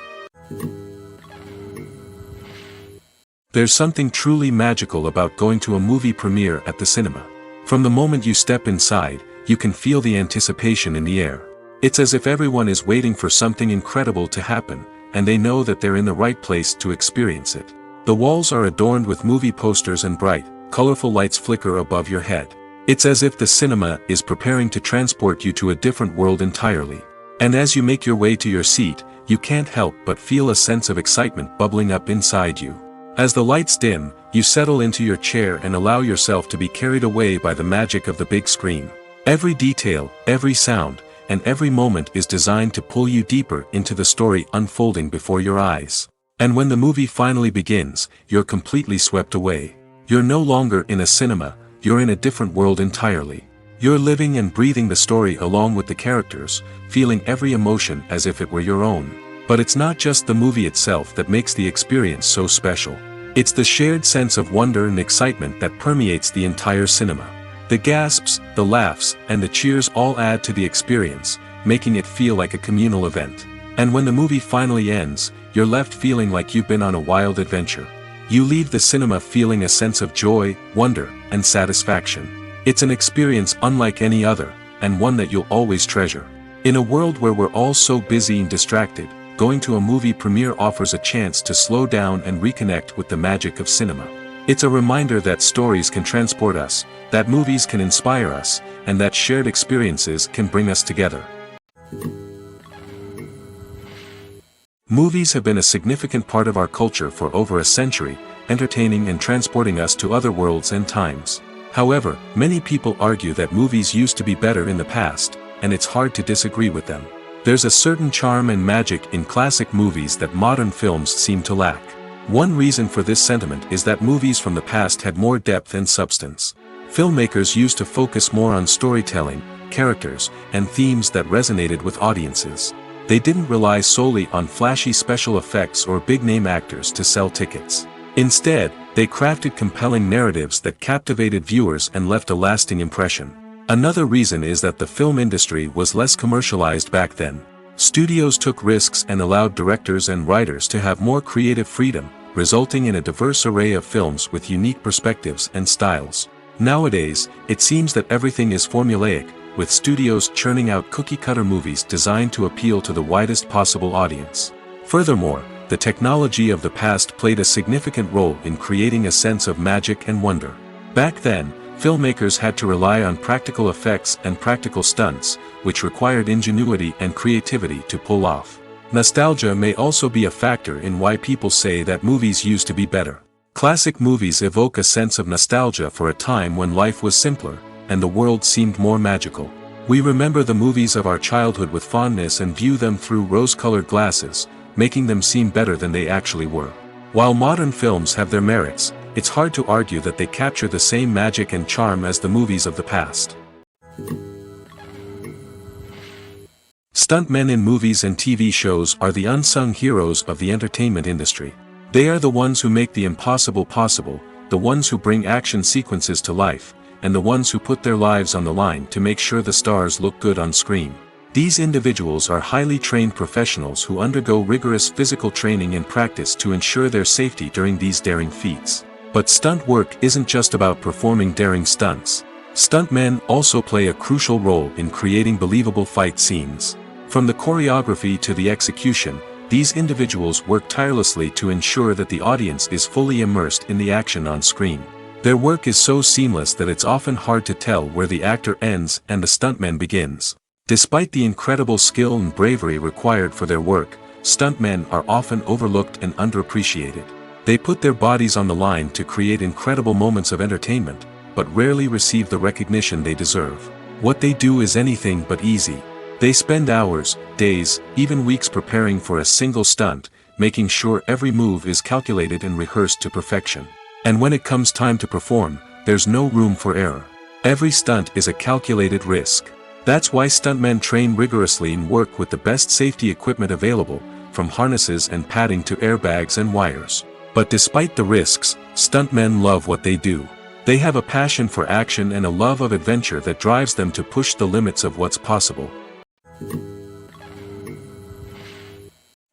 There's something truly magical about going to a movie premiere at the cinema. From the moment you step inside, you can feel the anticipation in the air. It's as if everyone is waiting for something incredible to happen, and they know that they're in the right place to experience it. The walls are adorned with movie posters and bright, colorful lights flicker above your head. It's as if the cinema is preparing to transport you to a different world entirely. And as you make your way to your seat, you can't help but feel a sense of excitement bubbling up inside you. As the lights dim, you settle into your chair and allow yourself to be carried away by the magic of the big screen. Every detail, every sound, and every moment is designed to pull you deeper into the story unfolding before your eyes. And when the movie finally begins, you're completely swept away. You're no longer in a cinema, you're in a different world entirely. You're living and breathing the story along with the characters, feeling every emotion as if it were your own. But it's not just the movie itself that makes the experience so special. It's the shared sense of wonder and excitement that permeates the entire cinema. The gasps, the laughs, and the cheers all add to the experience, making it feel like a communal event. And when the movie finally ends, you're left feeling like you've been on a wild adventure. You leave the cinema feeling a sense of joy, wonder, and satisfaction. It's an experience unlike any other, and one that you'll always treasure. In a world where we're all so busy and distracted, going to a movie premiere offers a chance to slow down and reconnect with the magic of cinema. It's a reminder that stories can transport us, that movies can inspire us, and that shared experiences can bring us together. Movies have been a significant part of our culture for over a century, entertaining and transporting us to other worlds and times. However, many people argue that movies used to be better in the past, and it's hard to disagree with them. There's a certain charm and magic in classic movies that modern films seem to lack. One reason for this sentiment is that movies from the past had more depth and substance. Filmmakers used to focus more on storytelling, characters, and themes that resonated with audiences. They didn't rely solely on flashy special effects or big-name actors to sell tickets. Instead, they crafted compelling narratives that captivated viewers and left a lasting impression. Another reason is that the film industry was less commercialized back then. Studios took risks and allowed directors and writers to have more creative freedom, resulting in a diverse array of films with unique perspectives and styles. Nowadays, it seems that everything is formulaic, with studios churning out cookie-cutter movies designed to appeal to the widest possible audience. Furthermore, the technology of the past played a significant role in creating a sense of magic and wonder. Back then, filmmakers had to rely on practical effects and practical stunts, which required ingenuity and creativity to pull off. Nostalgia may also be a factor in why people say that movies used to be better. Classic movies evoke a sense of nostalgia for a time when life was simpler, and the world seemed more magical. We remember the movies of our childhood with fondness and view them through rose-colored glasses, making them seem better than they actually were. While modern films have their merits, it's hard to argue that they capture the same magic and charm as the movies of the past. Stuntmen in movies and TV shows are the unsung heroes of the entertainment industry. They are the ones who make the impossible possible, the ones who bring action sequences to life, and the ones who put their lives on the line to make sure the stars look good on screen. These individuals are highly trained professionals who undergo rigorous physical training and practice to ensure their safety during these daring feats. But stunt work isn't just about performing daring stunts. Stuntmen also play a crucial role in creating believable fight scenes. From the choreography to the execution, these individuals work tirelessly to ensure that the audience is fully immersed in the action on screen. Their work is so seamless that it's often hard to tell where the actor ends and the stuntman begins. Despite the incredible skill and bravery required for their work, stuntmen are often overlooked and underappreciated. They put their bodies on the line to create incredible moments of entertainment, but rarely receive the recognition they deserve. What they do is anything but easy. They spend hours, days, even weeks preparing for a single stunt, making sure every move is calculated and rehearsed to perfection. And when it comes time to perform, there's no room for error. Every stunt is a calculated risk. That's why stuntmen train rigorously and work with the best safety equipment available, from harnesses and padding to airbags and wires. But despite the risks, stuntmen love what they do. They have a passion for action and a love of adventure that drives them to push the limits of what's possible.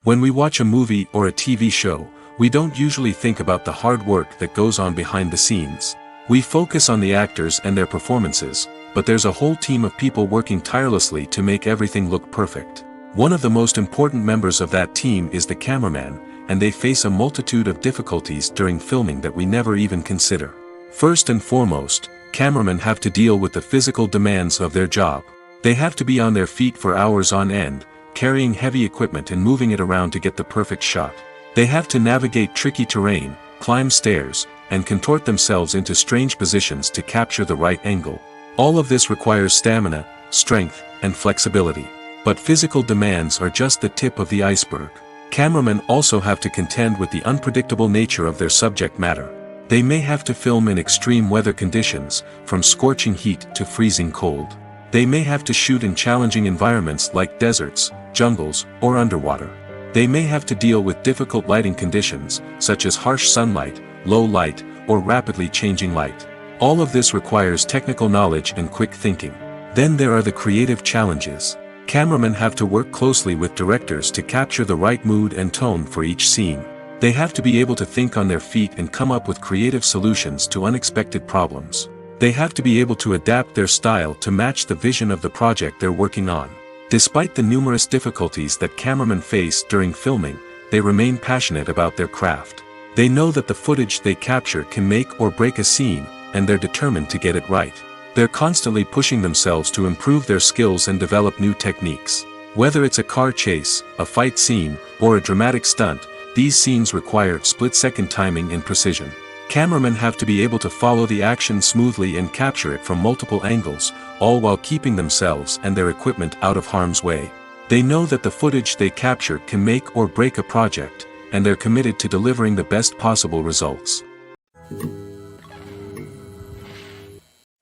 When we watch a movie or a TV show, we don't usually think about the hard work that goes on behind the scenes. We focus on the actors and their performances, but there's a whole team of people working tirelessly to make everything look perfect. One of the most important members of that team is the cameraman, and they face a multitude of difficulties during filming that we never even consider. First and foremost, cameramen have to deal with the physical demands of their job. They have to be on their feet for hours on end, carrying heavy equipment and moving it around to get the perfect shot. They have to navigate tricky terrain, climb stairs, and contort themselves into strange positions to capture the right angle. All of this requires stamina, strength, and flexibility. But physical demands are just the tip of the iceberg. Cameramen also have to contend with the unpredictable nature of their subject matter. They may have to film in extreme weather conditions, from scorching heat to freezing cold. They may have to shoot in challenging environments like deserts, jungles, or underwater. They may have to deal with difficult lighting conditions, such as harsh sunlight, low light, or rapidly changing light. All of this requires technical knowledge and quick thinking. Then there are the creative challenges. Cameramen have to work closely with directors to capture the right mood and tone for each scene. They have to be able to think on their feet and come up with creative solutions to unexpected problems. They have to be able to adapt their style to match the vision of the project they're working on. Despite the numerous difficulties that cameramen face during filming, they remain passionate about their craft. They know that the footage they capture can make or break a scene, and they're determined to get it right. They're constantly pushing themselves to improve their skills and develop new techniques. Whether it's a car chase, a fight scene, or a dramatic stunt, these scenes require split-second timing and precision. Cameramen have to be able to follow the action smoothly and capture it from multiple angles, all while keeping themselves and their equipment out of harm's way. They know that the footage they capture can make or break a project, and they're committed to delivering the best possible results.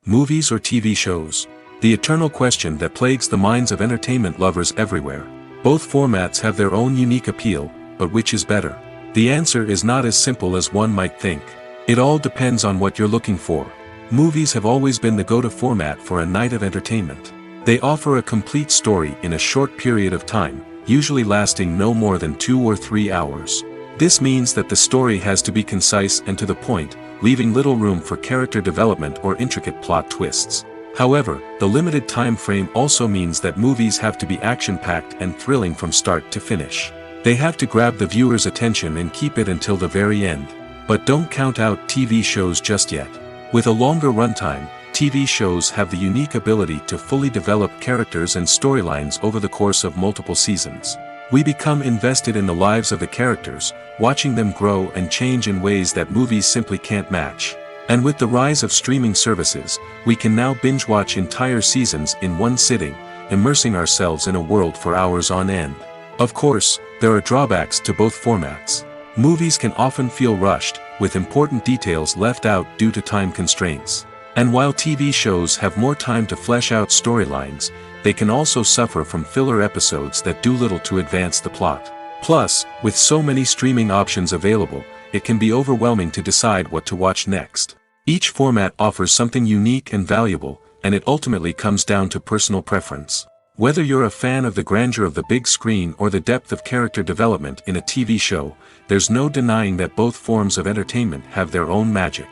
Movies or TV shows? The eternal question that plagues the minds of entertainment lovers everywhere. Both formats have their own unique appeal, but which is better? The answer is not as simple as one might think. It all depends on what you're looking for. Movies have always been the go-to format for a night of entertainment. They offer a complete story in a short period of time, usually lasting no more than 2 or 3 hours. This means that the story has to be concise and to the point, leaving little room for character development or intricate plot twists. However, the limited time frame also means that movies have to be action-packed and thrilling from start to finish. They have to grab the viewer's attention and keep it until the very end. But don't count out TV shows just yet. With a longer runtime, TV shows have the unique ability to fully develop characters and storylines over the course of multiple seasons. We become invested in the lives of the characters, watching them grow and change in ways that movies simply can't match. And with the rise of streaming services, we can now binge-watch entire seasons in one sitting, immersing ourselves in a world for hours on end. Of course, there are drawbacks to both formats. Movies can often feel rushed, with important details left out due to time constraints. And while TV shows have more time to flesh out storylines, they can also suffer from filler episodes that do little to advance the plot. Plus, with so many streaming options available, it can be overwhelming to decide what to watch next. Each format offers something unique and valuable, and it ultimately comes down to personal preference. Whether you're a fan of the grandeur of the big screen or the depth of character development in a TV show, there's no denying that both forms of entertainment have their own magic.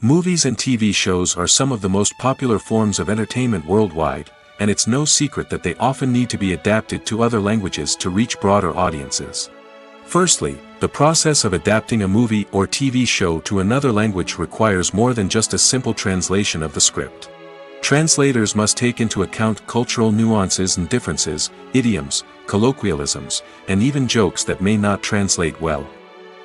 Movies and TV shows are some of the most popular forms of entertainment worldwide, and it's no secret that they often need to be adapted to other languages to reach broader audiences. Firstly, the process of adapting a movie or TV show to another language requires more than just a simple translation of the script. Translators must take into account cultural nuances and differences, idioms, colloquialisms, and even jokes that may not translate well.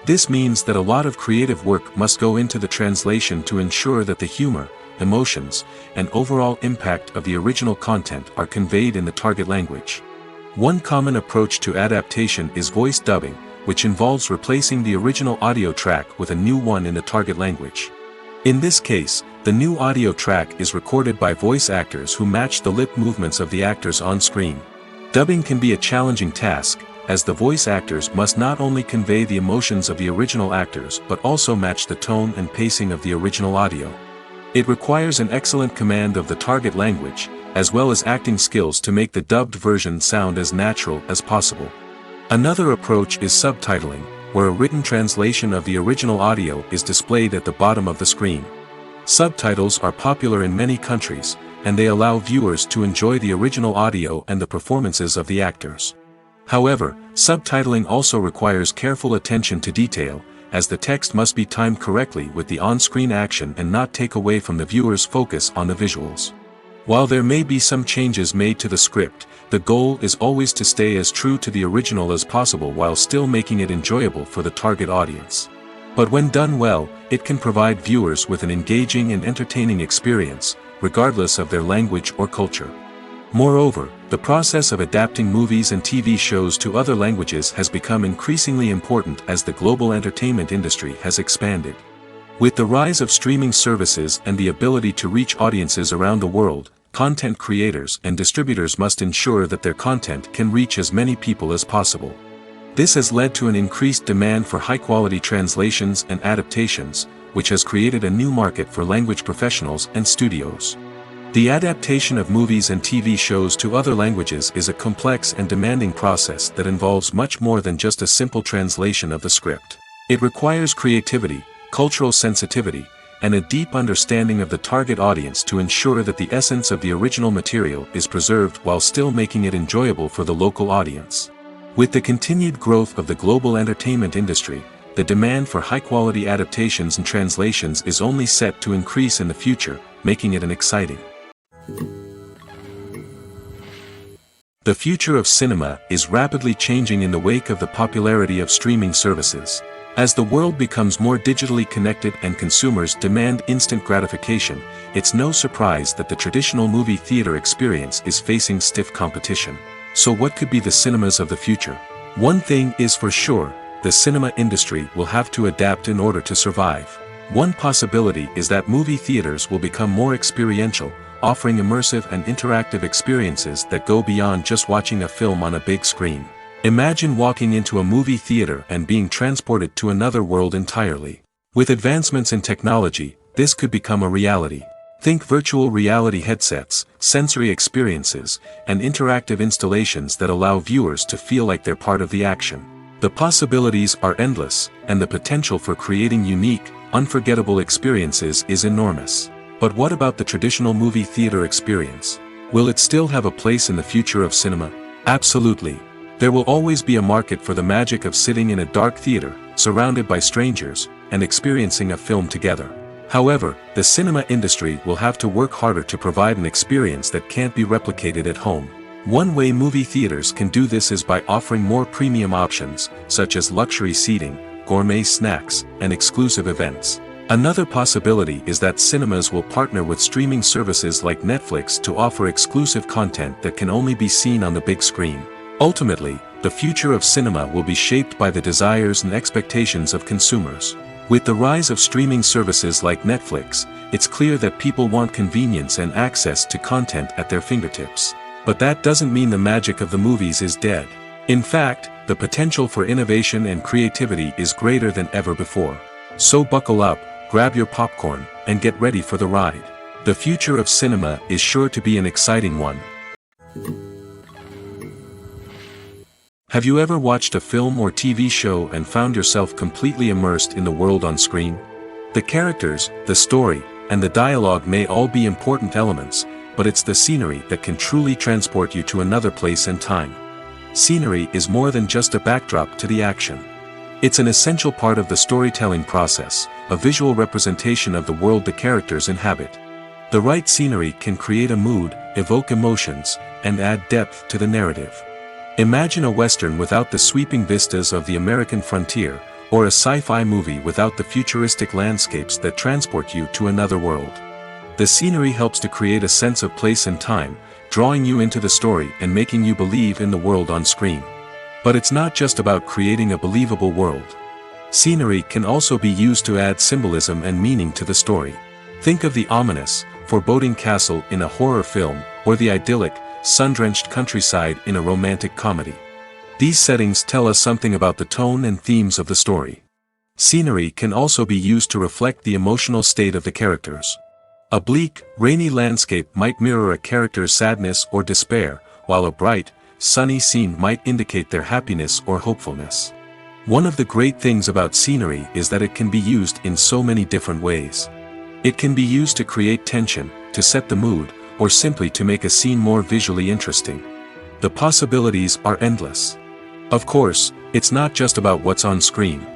This means that a lot of creative work must go into the translation to ensure that the humor, emotions, and overall impact of the original content are conveyed in the target language. One common approach to adaptation is voice dubbing, which involves replacing the original audio track with a new one in the target language. In this case, the new audio track is recorded by voice actors who match the lip movements of the actors on screen. Dubbing can be a challenging task, as the voice actors must not only convey the emotions of the original actors but also match the tone and pacing of the original audio. It requires an excellent command of the target language, as well as acting skills to make the dubbed version sound as natural as possible. Another approach is subtitling, where a written translation of the original audio is displayed at the bottom of the screen. Subtitles are popular in many countries, and they allow viewers to enjoy the original audio and the performances of the actors. However, subtitling also requires careful attention to detail, as the text must be timed correctly with the on-screen action and not take away from the viewer's focus on the visuals. While there may be some changes made to the script, the goal is always to stay as true to the original as possible while still making it enjoyable for the target audience. But when done well, it can provide viewers with an engaging and entertaining experience, regardless of their language or culture. Moreover, the process of adapting movies and TV shows to other languages has become increasingly important as the global entertainment industry has expanded. With the rise of streaming services and the ability to reach audiences around the world, content creators and distributors must ensure that their content can reach as many people as possible. This has led to an increased demand for high-quality translations and adaptations, which has created a new market for language professionals and studios. The adaptation of movies and TV shows to other languages is a complex and demanding process that involves much more than just a simple translation of the script. It requires creativity, cultural sensitivity, and a deep understanding of the target audience to ensure that the essence of the original material is preserved while still making it enjoyable for the local audience. With the continued growth of the global entertainment industry, the demand for high-quality adaptations and translations is only set to increase in the future, making it an exciting. The future of cinema is rapidly changing in the wake of the popularity of streaming services. As the world becomes more digitally connected and consumers demand instant gratification, it's no surprise that the traditional movie theater experience is facing stiff competition. So what could be the cinemas of the future? One thing is for sure, the cinema industry will have to adapt in order to survive. One possibility is that movie theaters will become more experiential, offering immersive and interactive experiences that go beyond just watching a film on a big screen. Imagine walking into a movie theater and being transported to another world entirely. With advancements in technology, this could become a reality. Think virtual reality headsets, sensory experiences, and interactive installations that allow viewers to feel like they're part of the action. The possibilities are endless, and the potential for creating unique, unforgettable experiences is enormous. But what about the traditional movie theater experience? Will it still have a place in the future of cinema? Absolutely. There will always be a market for the magic of sitting in a dark theater, surrounded by strangers, and experiencing a film together. However, the cinema industry will have to work harder to provide an experience that can't be replicated at home. One way movie theaters can do this is by offering more premium options, such as luxury seating, gourmet snacks, and exclusive events. Another possibility is that cinemas will partner with streaming services like Netflix to offer exclusive content that can only be seen on the big screen. Ultimately, the future of cinema will be shaped by the desires and expectations of consumers. With the rise of streaming services like Netflix, it's clear that people want convenience and access to content at their fingertips. But that doesn't mean the magic of the movies is dead. In fact, the potential for innovation and creativity is greater than ever before. So buckle up, grab your popcorn, and get ready for the ride. The future of cinema is sure to be an exciting one. Have you ever watched a film or TV show and found yourself completely immersed in the world on screen? The characters, the story, and the dialogue may all be important elements, but it's the scenery that can truly transport you to another place and time. Scenery is more than just a backdrop to the action. It's an essential part of the storytelling process, a visual representation of the world the characters inhabit. The right scenery can create a mood, evoke emotions, and add depth to the narrative. Imagine a Western without the sweeping vistas of the American frontier, or a sci-fi movie without the futuristic landscapes that transport you to another world. The scenery helps to create a sense of place and time, drawing you into the story and making you believe in the world on screen. But it's not just about creating a believable world. Scenery can also be used to add symbolism and meaning to the story. Think of the ominous, foreboding castle in a horror film, or the idyllic, sun-drenched countryside in a romantic comedy. These settings tell us something about the tone and themes of the story. Scenery can also be used to reflect the emotional state of the characters. A bleak, rainy landscape might mirror a character's sadness or despair, while a bright, sunny scene might indicate their happiness or hopefulness. One of the great things about scenery is that it can be used in so many different ways. It can be used to create tension, to set the mood, or simply to make a scene more visually interesting. The possibilities are endless. Of course, it's not just about what's on screen.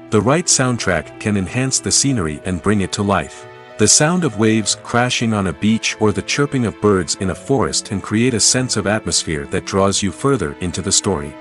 The right soundtrack can enhance the scenery and bring it to life. The sound of waves crashing on a beach or the chirping of birds in a forest can create a sense of atmosphere that draws you further into the story.